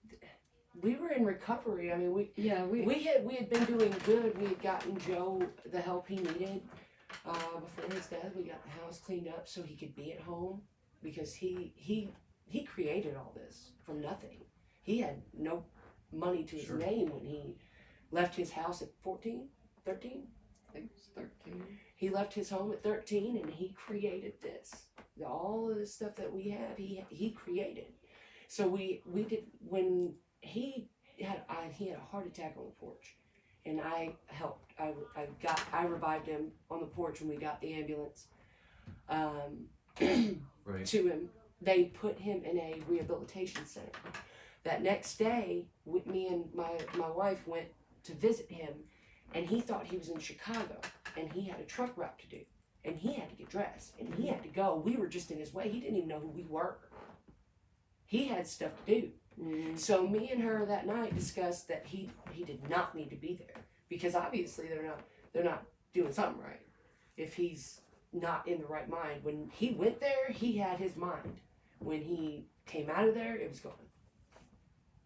Speaker 2: we were in recovery. I mean, we had been doing good. We had gotten Joe the help he needed before his death. We got the house cleaned up so he could be at home because he created all this from nothing. He had no money to his name when he left his house at 14, 13?
Speaker 3: I think it was 13.
Speaker 2: He left his home at 13 and he created this. All of the stuff that we have, he created. So we did, when he had a heart attack on the porch, and I helped. I revived him on the porch when we got the ambulance
Speaker 1: Right.
Speaker 2: to him. They put him in a rehabilitation center. That next day, me and my wife went to visit him, and he thought he was in Chicago, and he had a truck route to do, and he had to get dressed, and he had to go. We were just in his way. He didn't even know who we were. He had stuff to do.
Speaker 3: Mm-hmm.
Speaker 2: So me and her that night discussed that he did not need to be there because obviously they're not doing something right if he's not in the right mind. When he went there, he had his mind. When he came out of there, it was gone.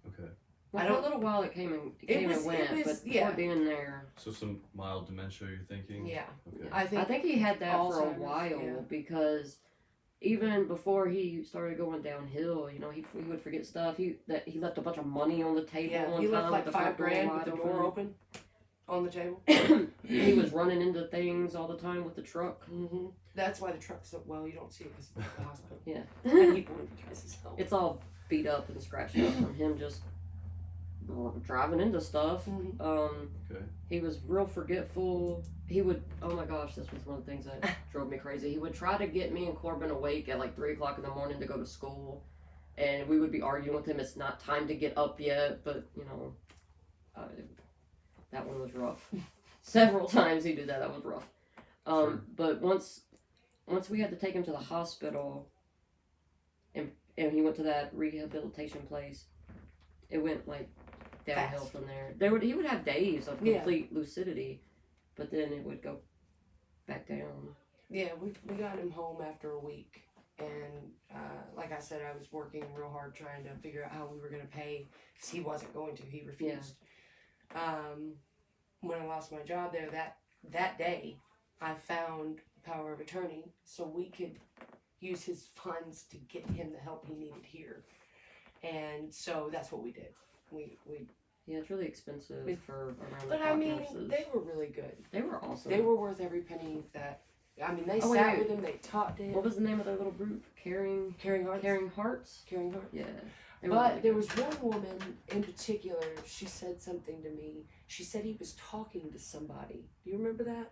Speaker 1: Okay.
Speaker 3: Well, for a little while it came and went, but before being there.
Speaker 1: So some mild dementia, you're thinking?
Speaker 2: Yeah.
Speaker 1: Okay.
Speaker 2: I think
Speaker 3: he had that for a
Speaker 2: Alzheimer's,
Speaker 3: while because even before he started going downhill, you know, he would forget stuff. He left a bunch of money on the table.
Speaker 2: Yeah,
Speaker 3: one
Speaker 2: he left
Speaker 3: time
Speaker 2: like
Speaker 3: with the front
Speaker 2: $5,000
Speaker 3: door
Speaker 2: with the
Speaker 3: wide
Speaker 2: door open on the table.
Speaker 3: He was running into things all the time with the truck.
Speaker 2: Mm-hmm. That's why the truck's so well. You don't see it because it's at the hospital.
Speaker 3: Yeah.
Speaker 2: I need one because it's help.
Speaker 3: It's all beat up and scratched up from him just driving into stuff.
Speaker 2: Mm-hmm.
Speaker 1: Okay.
Speaker 3: He was real forgetful. He would, oh my gosh, this was one of the things that drove me crazy. He would try to get me and Corbin awake at like 3 o'clock in the morning to go to school. And we would be arguing with him. It's not time to get up yet. But, you know, that one was rough. Several times he did that. That was rough.
Speaker 1: Sure.
Speaker 3: But once we had to take him to the hospital and he went to that rehabilitation place, it went like downhill
Speaker 2: Fast.
Speaker 3: from there. He would have days of complete lucidity, but then it would go back down.
Speaker 2: Yeah, we got him home after a week, and like I said, I was working real hard trying to figure out how we were going to pay because he wasn't going to. He refused. When I lost my job there, that day, I found power of attorney so we could use his funds to get him the help he needed here, and so that's what we did. We
Speaker 3: Yeah, it's really expensive for around the
Speaker 2: But
Speaker 3: clock
Speaker 2: I mean,
Speaker 3: nurses.
Speaker 2: they were really good.
Speaker 3: They were awesome.
Speaker 2: They were worth every penny that. I mean, they sat
Speaker 3: wait.
Speaker 2: with him. They talked to him.
Speaker 3: What was the name of their little group? Caring
Speaker 2: Hearts.
Speaker 3: Caring Hearts?
Speaker 2: Caring Hearts.
Speaker 3: Yeah.
Speaker 2: But there was one woman in particular. She said something to me. She said he was talking to somebody. Do you remember that?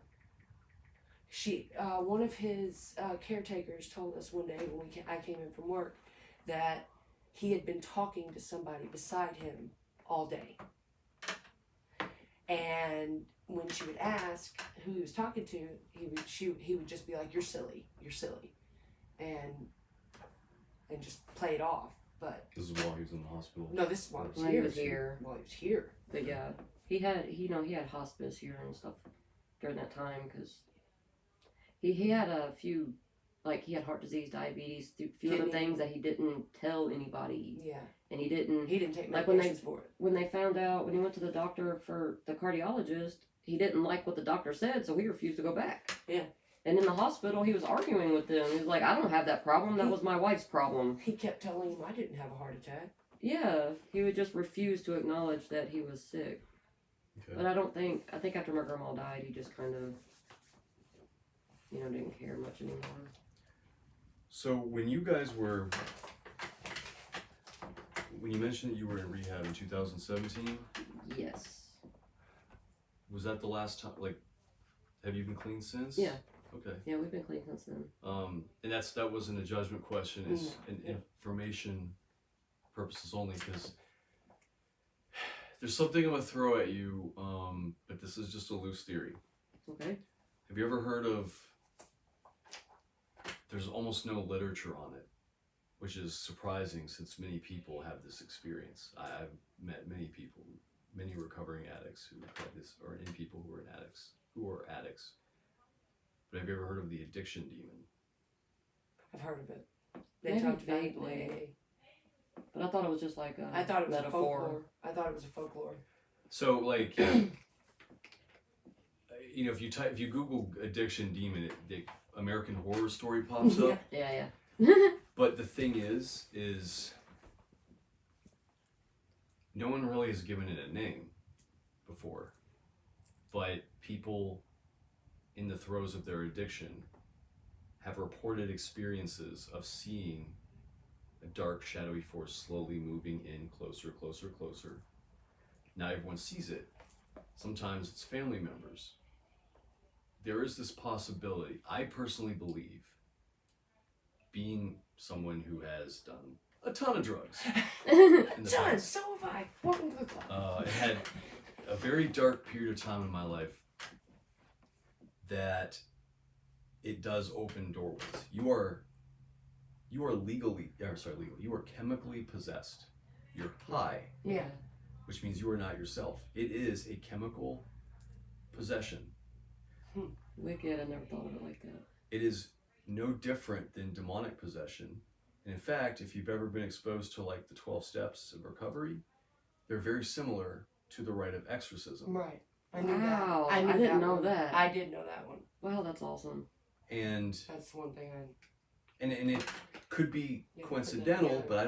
Speaker 2: One of his caretakers told us one day when I came in from work that he had been talking to somebody beside him all day. And when she would ask who he was talking to, he would just be like, "You're silly, and just play it off. But
Speaker 1: this is while he was in the hospital.
Speaker 2: No, this is while
Speaker 3: he was here.
Speaker 2: While he was here.
Speaker 3: But yeah, he had hospice here and stuff during that time because he had a few, like he had heart disease, diabetes, a few other things that he didn't tell anybody.
Speaker 2: Yeah.
Speaker 3: And he didn't
Speaker 2: take
Speaker 3: like
Speaker 2: medications for it.
Speaker 3: When they found out, when he went to the doctor for the cardiologist, he didn't like what the doctor said, so he refused to go back.
Speaker 2: Yeah.
Speaker 3: And in the hospital, he was arguing with them. He was like, "I don't have that problem. That was my wife's problem."
Speaker 2: He kept telling him, "I didn't have a heart attack."
Speaker 3: Yeah, he would just refuse to acknowledge that he was sick.
Speaker 1: Okay.
Speaker 3: But I think after my grandma died, he just kind of, didn't care much anymore.
Speaker 1: So when you guys were, when you mentioned that you were in rehab in 2017,
Speaker 3: Yes.
Speaker 1: was that the last time? Like, have you been clean since?
Speaker 3: Yeah.
Speaker 1: Okay.
Speaker 3: Yeah, we've been clean since then.
Speaker 1: And that wasn't a judgment question. It's an information purposes only, because there's something I'm gonna throw at you. But this is just a loose theory.
Speaker 3: Okay.
Speaker 1: Have you ever heard of? There's almost no literature on it, which is surprising since many people have this experience. I've met many people, many recovering addicts who had this, or in people who are addicts. But have you ever heard of the addiction demon?
Speaker 2: I've heard of it.
Speaker 3: Maybe
Speaker 2: They talked about it
Speaker 3: vaguely.
Speaker 2: in AA.
Speaker 3: But I thought it was just like a
Speaker 2: I thought it was a
Speaker 3: metaphor.
Speaker 2: folklore. I thought it was a folklore.
Speaker 1: So like, you know, if you Google addiction demon, the American Horror Story pops up.
Speaker 3: Yeah.
Speaker 1: But the thing is no one really has given it a name before. But people in the throes of their addiction have reported experiences of seeing a dark, shadowy force slowly moving in closer, closer, closer. Not everyone sees it. Sometimes it's family members. There is this possibility, I personally believe, being someone who has done a ton of drugs.
Speaker 2: Son, so have I. Welcome to the club.
Speaker 1: It had a very dark period of time in my life that it does open doorways. You are you are chemically possessed. You're high,
Speaker 2: Yeah.
Speaker 1: which means you are not yourself. It is a chemical possession.
Speaker 3: Wicked. I never thought of it like that.
Speaker 1: It is no different than demonic possession. And in fact, if you've ever been exposed to like the 12 steps of recovery, they're very similar to the rite of exorcism.
Speaker 2: Right. I knew
Speaker 3: Wow,
Speaker 2: that.
Speaker 3: I
Speaker 2: knew
Speaker 3: didn't
Speaker 2: that
Speaker 3: know
Speaker 2: one.
Speaker 3: that.
Speaker 2: I did know that one.
Speaker 3: Wow, that's awesome.
Speaker 1: And
Speaker 2: That's one thing
Speaker 1: and it could be
Speaker 2: Yeah,
Speaker 1: coincidental,
Speaker 2: yeah.
Speaker 1: but
Speaker 2: I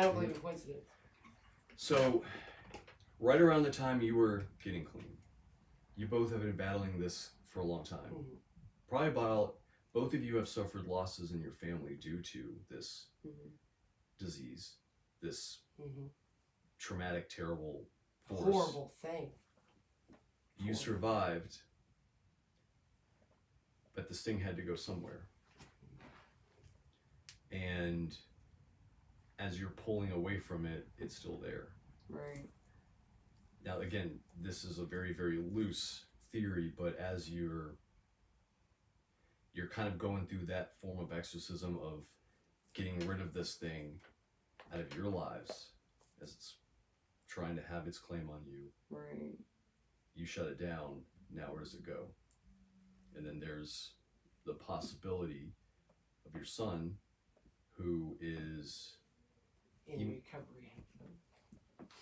Speaker 2: don't believe in coincidence.
Speaker 1: So, right around the time you were getting clean, you both have been battling this for a long time.
Speaker 2: Mhm.
Speaker 1: Probably both of you have suffered losses in your family due to this disease, this traumatic, terrible force.
Speaker 2: Horrible thing.
Speaker 1: You survived, but this thing had to go somewhere. And as you're pulling away from it, it's still there.
Speaker 3: Right.
Speaker 1: Now, again, this is a very, very loose theory, but as you're kind of going through that form of exorcism of getting rid of this thing out of your lives as it's trying to have its claim on you.
Speaker 3: Right.
Speaker 1: You shut it down. Now where does it go? And then there's the possibility of your son, who is
Speaker 2: In recovery.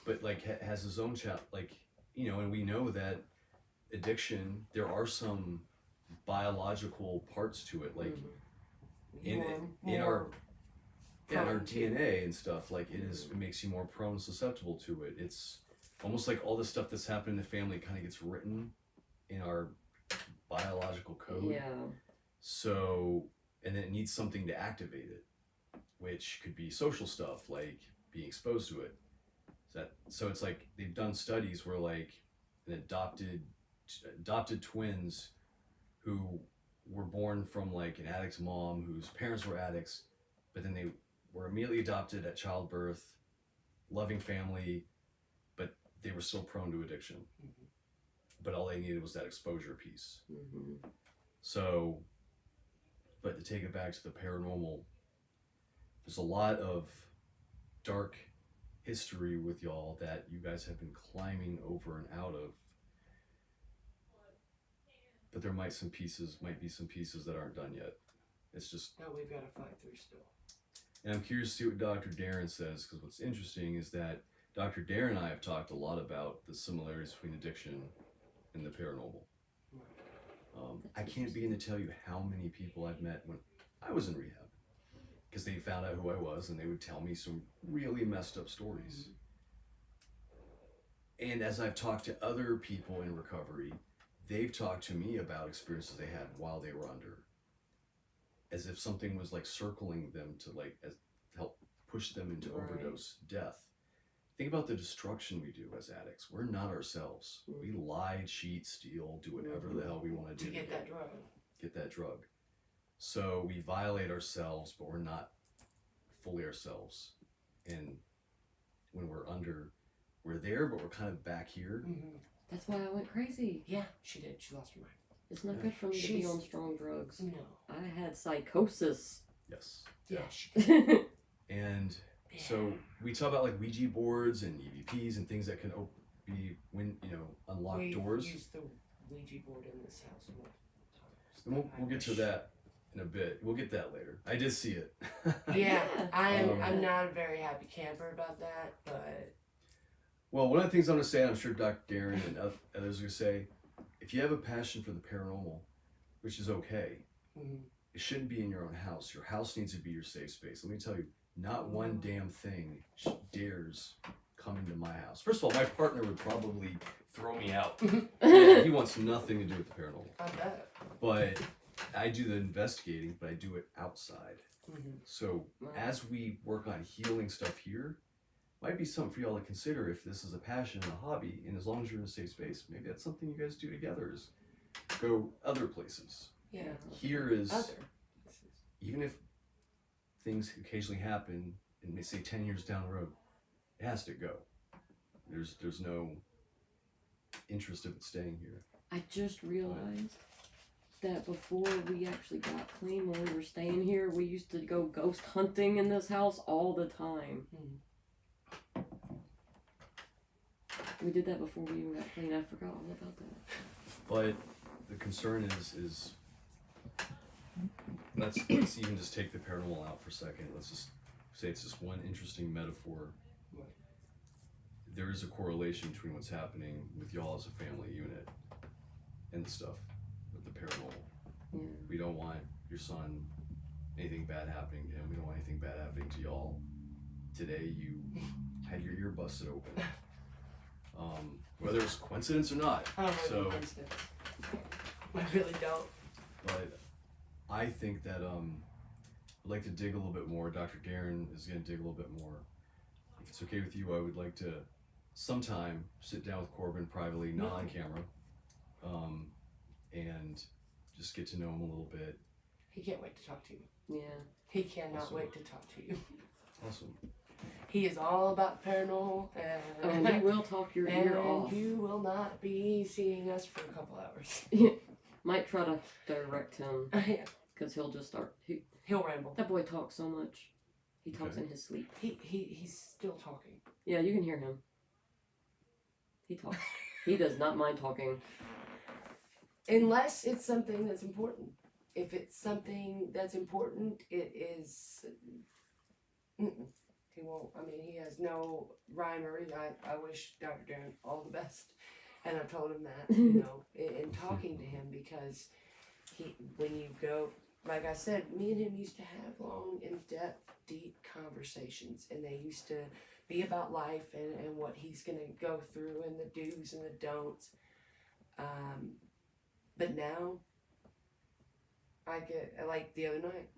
Speaker 1: but like has his own child, like, you know, and we know that addiction, there are some biological parts to it, like in our DNA and stuff, like it makes you more prone and susceptible to it. It's almost like all the stuff that's happened in the family kind of gets written in our biological code.
Speaker 3: Yeah.
Speaker 1: So, and then it needs something to activate it, which could be social stuff, like being exposed to it. So it's like they've done studies where like an adopted twins who were born from like an addict's mom whose parents were addicts, but then they were immediately adopted at childbirth, loving family, but they were still prone to addiction. But all they needed was that exposure piece. So, but to take it back to the paranormal, there's a lot of dark history with y'all that you guys have been climbing over and out of. But there might be some pieces that aren't done yet. It's just...
Speaker 2: No, we've got to fight through still.
Speaker 1: And I'm curious to see what Dr. Darren says, because what's interesting is that Dr. Darren and I have talked a lot about the similarities between addiction and the paranormal. I can't begin to tell you how many people I've met when I was in rehab, because they found out who I was and they would tell me some really messed up stories. And as I've talked to other people in recovery, they've talked to me about experiences they had while they were under, as if something was like circling them to like help push them into overdose, death. Think about the destruction we do as addicts. We're not ourselves. We lie, cheat, steal, do whatever the hell we want to do
Speaker 2: To get that drug.
Speaker 1: Get that drug. So we violate ourselves, but we're not fully ourselves. And when we're under, we're there, but we're kind of back here.
Speaker 3: That's why I went crazy.
Speaker 2: Yeah, she did. She lost her mind.
Speaker 3: It's not good for me to be on strong drugs.
Speaker 2: No.
Speaker 3: I had psychosis.
Speaker 1: Yes.
Speaker 2: Yeah, she did.
Speaker 1: And so we talk about like Ouija boards and EVPs and things that can unlock doors.
Speaker 2: We used the Ouija board in this house multiple times.
Speaker 1: And we'll get to that. in a bit. We'll get that later. I did see it.
Speaker 2: Yeah,
Speaker 1: Um,
Speaker 2: I'm not a very happy camper about that, but
Speaker 1: Well, one of the things I'm going to say, and I'm sure Dr. Darren and others are going to say, if you have a passion for the paranormal, which is okay, it shouldn't be in your own house. Your house needs to be your safe space. Let me tell you, not one damn thing dares come into my house. First of all, my partner would probably throw me out. Yeah, he wants nothing to do with the paranormal.
Speaker 2: I bet.
Speaker 1: But I do the investigating, but I do it outside. So as we work on healing stuff here, might be something for y'all to consider if this is a passion and a hobby, and as long as you're in a safe space, maybe that's something you guys do together is go other places.
Speaker 2: Yeah.
Speaker 1: Here is,
Speaker 2: Other.
Speaker 1: even if things occasionally happen, and they say 10 years down the road, it has to go. There's no interest of it staying here.
Speaker 3: I just realized that before we actually got clean, when we were staying here, we used to go ghost hunting in this house all the time. We did that before we even got clean. I forgot all about that.
Speaker 1: But the concern is let's even just take the paranormal out for a second. Let's just say it's just one interesting metaphor. There is a correlation between what's happening with y'all as a family unit and the stuff with the paranormal.
Speaker 3: Yeah.
Speaker 1: We don't want your son anything bad happening to him. We don't want anything bad happening to y'all. Today you had your ear busted open. Whether it's coincidence or not.
Speaker 2: I don't
Speaker 1: So,
Speaker 2: really understand. I really don't.
Speaker 1: but I think that I'd like to dig a little bit more. Dr. Darren is going to dig a little bit more. If it's okay with you, I would like to sometime sit down with Corbin privately, not on camera, and just get to know him a little bit.
Speaker 2: He can't wait to talk to you.
Speaker 3: Yeah.
Speaker 2: He cannot
Speaker 1: Awesome.
Speaker 2: wait to talk to you.
Speaker 1: Awesome.
Speaker 2: He is all about paranormal, and
Speaker 3: Oh, he will talk your ear off.
Speaker 2: and you will not be seeing us for a couple hours.
Speaker 3: Might try to direct him,
Speaker 2: Yeah.
Speaker 3: because he'll just start.
Speaker 2: He'll ramble.
Speaker 3: That boy talks so much. He talks
Speaker 1: Okay.
Speaker 3: in his sleep.
Speaker 2: He's still talking.
Speaker 3: Yeah, you can hear him. He talks. He does not mind talking.
Speaker 2: Unless it's something that's important. If it's something that's important, it is. He won't. I mean, he has no rhyme or reason. I wish Dr. Darren all the best, and I've told him that, in talking to him, because when you go, like I said, me and him used to have long, in-depth, deep conversations, and they used to be about life and what he's gonna go through and the do's and the don'ts. But now, I get, like the other night,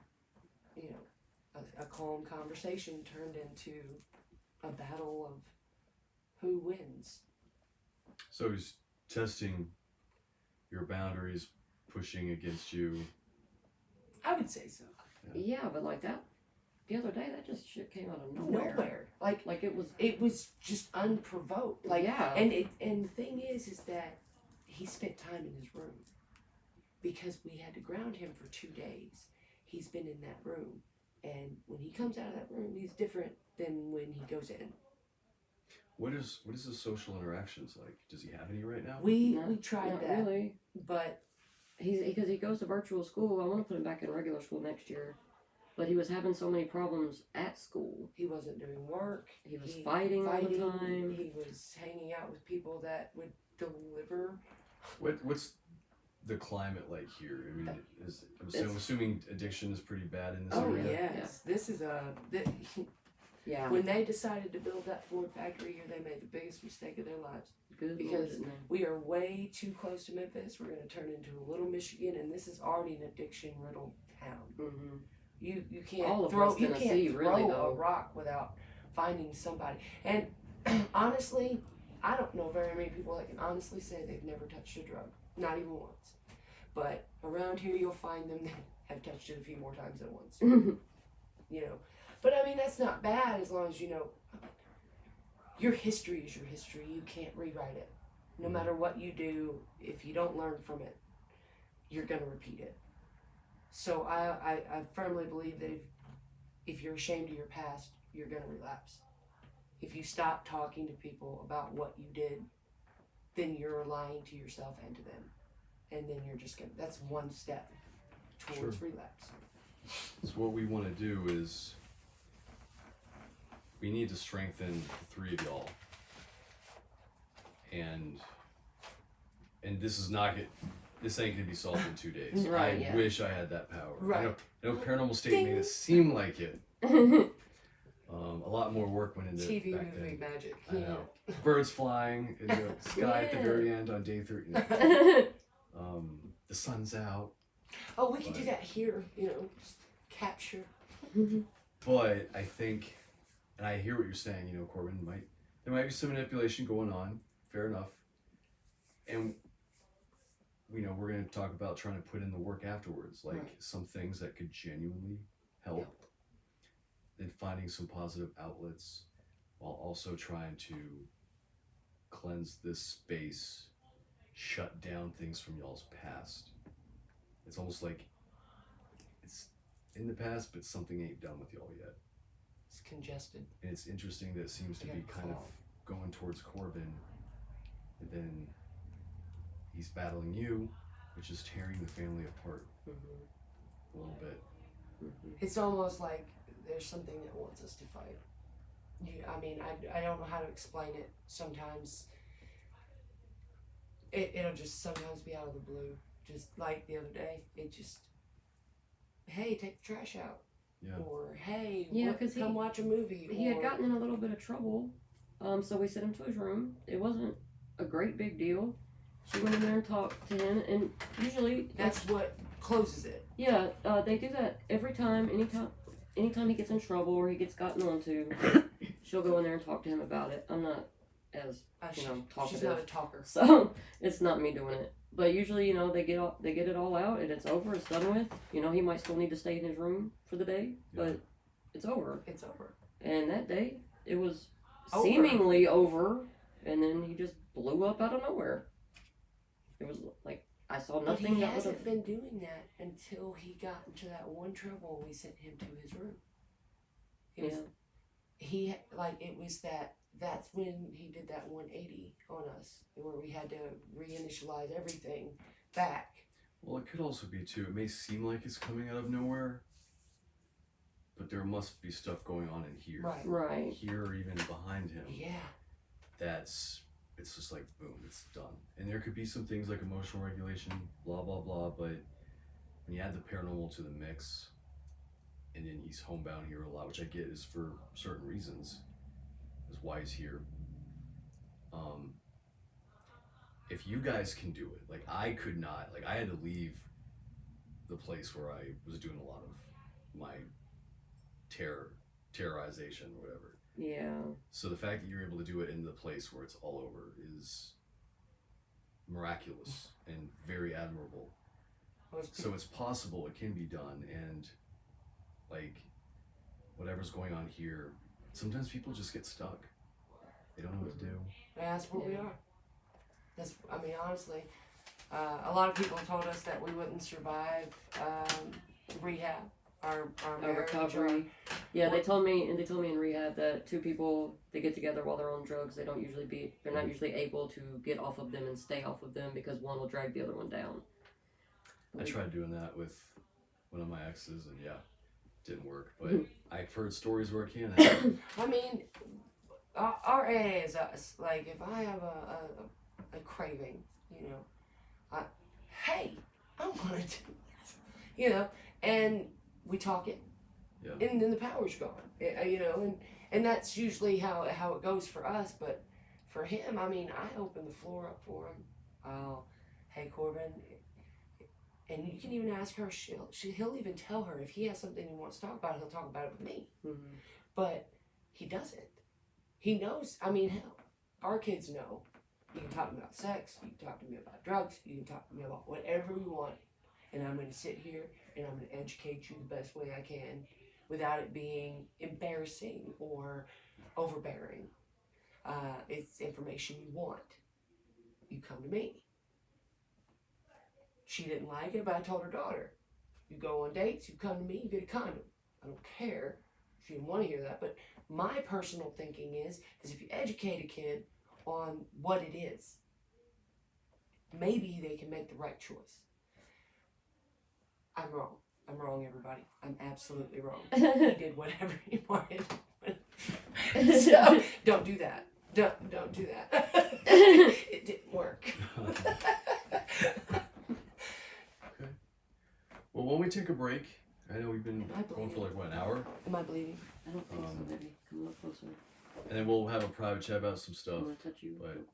Speaker 2: a calm conversation turned into a battle of who wins.
Speaker 1: So he's testing your boundaries, pushing against you.
Speaker 2: I would say so.
Speaker 3: Yeah, but like that, the other day, that just shit came out of nowhere.
Speaker 2: Like
Speaker 3: it was.
Speaker 2: it was just unprovoked. Like,
Speaker 3: yeah.
Speaker 2: and the thing is that he spent time in his room because we had to ground him for 2 days. He's been in that room, and when he comes out of that room, he's different than when he goes in.
Speaker 1: What is the social interactions like? Does he have any right now?
Speaker 2: We
Speaker 3: No,
Speaker 2: tried
Speaker 3: not
Speaker 2: that,
Speaker 3: really.
Speaker 2: but
Speaker 3: Because he goes to virtual school. I want to put him back in regular school next year, but he was having so many problems at school.
Speaker 2: he wasn't doing work.
Speaker 3: He was fighting all the time.
Speaker 2: He was hanging out with people that would deliver.
Speaker 1: What's the climate like here? I mean, I'm assuming addiction is pretty bad in this
Speaker 2: Oh
Speaker 1: area.
Speaker 2: yes, this is
Speaker 3: Yeah.
Speaker 2: when they decided to build that Ford factory here, they made the biggest mistake of their lives.
Speaker 3: Good
Speaker 2: because
Speaker 3: Lord, didn't they?
Speaker 2: We are way too close to Memphis. We're going to turn into a little Michigan, and this is already an addiction-riddled town.
Speaker 3: Mhm.
Speaker 2: You can't
Speaker 3: All of
Speaker 2: throw
Speaker 3: West
Speaker 2: you
Speaker 3: Tennessee,
Speaker 2: can't
Speaker 3: really,
Speaker 2: throw
Speaker 3: though.
Speaker 2: a rock without finding somebody. And honestly, I don't know very many people that can honestly say they've never touched a drug, not even once. But around here, you'll find them that have touched it a few more times than once. But I mean, that's not bad as long as you know your history is your history. You can't rewrite it. No matter what you do, if you don't learn from it, you're going to repeat it. So I firmly believe that if you're ashamed of your past, you're going to relapse. If you stop talking to people about what you did, then you're lying to yourself and to them. And then you're just going to, that's one step towards
Speaker 1: Sure.
Speaker 2: relapse.
Speaker 1: So what we want to do is we need to strengthen the three of y'all, and this is not get. This ain't gonna be solved in 2 days.
Speaker 3: Right,
Speaker 1: I
Speaker 3: yeah.
Speaker 1: wish I had that power.
Speaker 2: Right.
Speaker 1: I know Paranormal State made it seem like it. A lot more work went into
Speaker 2: TV
Speaker 1: it back
Speaker 2: movie
Speaker 1: then.
Speaker 2: magic.
Speaker 1: I know. Birds flying in the sky at the
Speaker 3: Yeah.
Speaker 1: very end on day 3. The sun's out.
Speaker 2: Oh, we could do that here, just capture.
Speaker 1: But I think, and I hear what you're saying, Corbin, there might be some manipulation going on. Fair enough. And, we're going to talk about trying to put in the work afterwards, like
Speaker 2: Right.
Speaker 1: some things that could genuinely help. Then finding some positive outlets while also trying to cleanse this space, shut down things from y'all's past. It's almost like it's in the past, but something ain't done with y'all yet.
Speaker 2: It's congested.
Speaker 1: And it's interesting that it seems to be
Speaker 2: Yeah,
Speaker 1: kind of
Speaker 2: claw.
Speaker 1: going towards Corbin, and then he's battling you, which is tearing the family apart a little bit.
Speaker 2: It's almost like there's something that wants us to fight. I don't know how to explain it. Sometimes it'll just sometimes be out of the blue. Just like the other day, hey, take the trash out.
Speaker 1: Yeah.
Speaker 2: Or, hey,
Speaker 3: Yeah, 'cause
Speaker 2: come watch a movie.
Speaker 3: He had
Speaker 2: or-
Speaker 3: gotten in a little bit of trouble, so we sent him to his room. It wasn't a great big deal. She went in there and talked to him, and usually
Speaker 2: That's what closes it.
Speaker 3: yeah, they do that every time. Anytime he gets in trouble or he gets gotten onto, she'll go in there and talk to him about it. I'm not as
Speaker 2: She's
Speaker 3: talkative,
Speaker 2: not a talker.
Speaker 3: so it's not me doing it. But usually, they get it all out and it's over. It's done with. He might still need to stay in his room for the day, but it's over.
Speaker 2: It's over.
Speaker 3: And that day, it was
Speaker 2: Over.
Speaker 3: seemingly over, and then he just blew up out of nowhere. It was like I saw
Speaker 2: But
Speaker 3: nothing
Speaker 2: he
Speaker 3: that would
Speaker 2: hasn't
Speaker 3: have.
Speaker 2: been doing that until he got into that one trouble and we sent him to his room. It was that's when he did that 180 on us, where we had to reinitialize everything back.
Speaker 1: Well, it could also be too. It may seem like it's coming out of nowhere, but there must be stuff going on in here,
Speaker 3: Right.
Speaker 1: here or even behind him.
Speaker 2: Yeah.
Speaker 1: It's just like boom, it's done. And there could be some things like emotional regulation, blah blah blah. But when you add the paranormal to the mix, and then he's homebound here a lot, which I get is for certain reasons, is why he's here. If you guys can do it, like I could not, like I had to leave the place where I was doing a lot of my terrorization or whatever.
Speaker 3: Yeah.
Speaker 1: So the fact that you're able to do it in the place where it's all over is miraculous and very admirable. So it's possible, it can be done, and like whatever's going on here, sometimes people just get stuck. They don't know what to do.
Speaker 2: That's what we are. Honestly, a lot of people told us that we wouldn't survive rehab, our marriage,
Speaker 3: Recovery. Yeah, they told me in rehab that two people they get together while they're on drugs, they're not usually able to get off of them and stay off of them because one will drag the other one down.
Speaker 1: I tried doing that with one of my exes, and yeah, didn't work. But I've heard stories where it can happen.
Speaker 2: Our AA is us. Like, if I have a craving, hey, I want to do this, and we talk it,
Speaker 1: Yeah.
Speaker 2: and then the power's gone, and that's usually how it goes for us. But for him, I open the floor up for him. Oh, hey, Corbin. And you can even ask her, he'll even tell her if he has something he wants to talk about, he'll talk about it with me.
Speaker 3: Mm-hmm.
Speaker 2: But he doesn't. He knows. Hell, our kids know. You can talk to me about sex, you can talk to me about drugs, you can talk to me about whatever you want. And I'm going to sit here and I'm going to educate you the best way I can without it being embarrassing or overbearing. It's information you want. You come to me. She didn't like it, but I told her daughter, you go on dates, you come to me, you get a condom. I don't care. She didn't want to hear that, but my personal thinking is if you educate a kid on what it is, maybe they can make the right choice. I'm wrong. I'm wrong, everybody. I'm absolutely wrong. He did whatever he wanted. So don't do that. Don't do that. It didn't work.
Speaker 1: Okay. Well, when we take a break, I know we've been
Speaker 2: Am I
Speaker 1: going for
Speaker 2: bleeding?
Speaker 1: like what, an hour,
Speaker 2: Am I bleeding?
Speaker 3: I don't think so, maybe. Come a little closer.
Speaker 1: and then we'll have a private chat about some
Speaker 3: I
Speaker 1: stuff.
Speaker 3: want to touch you.
Speaker 1: But-
Speaker 3: real quick.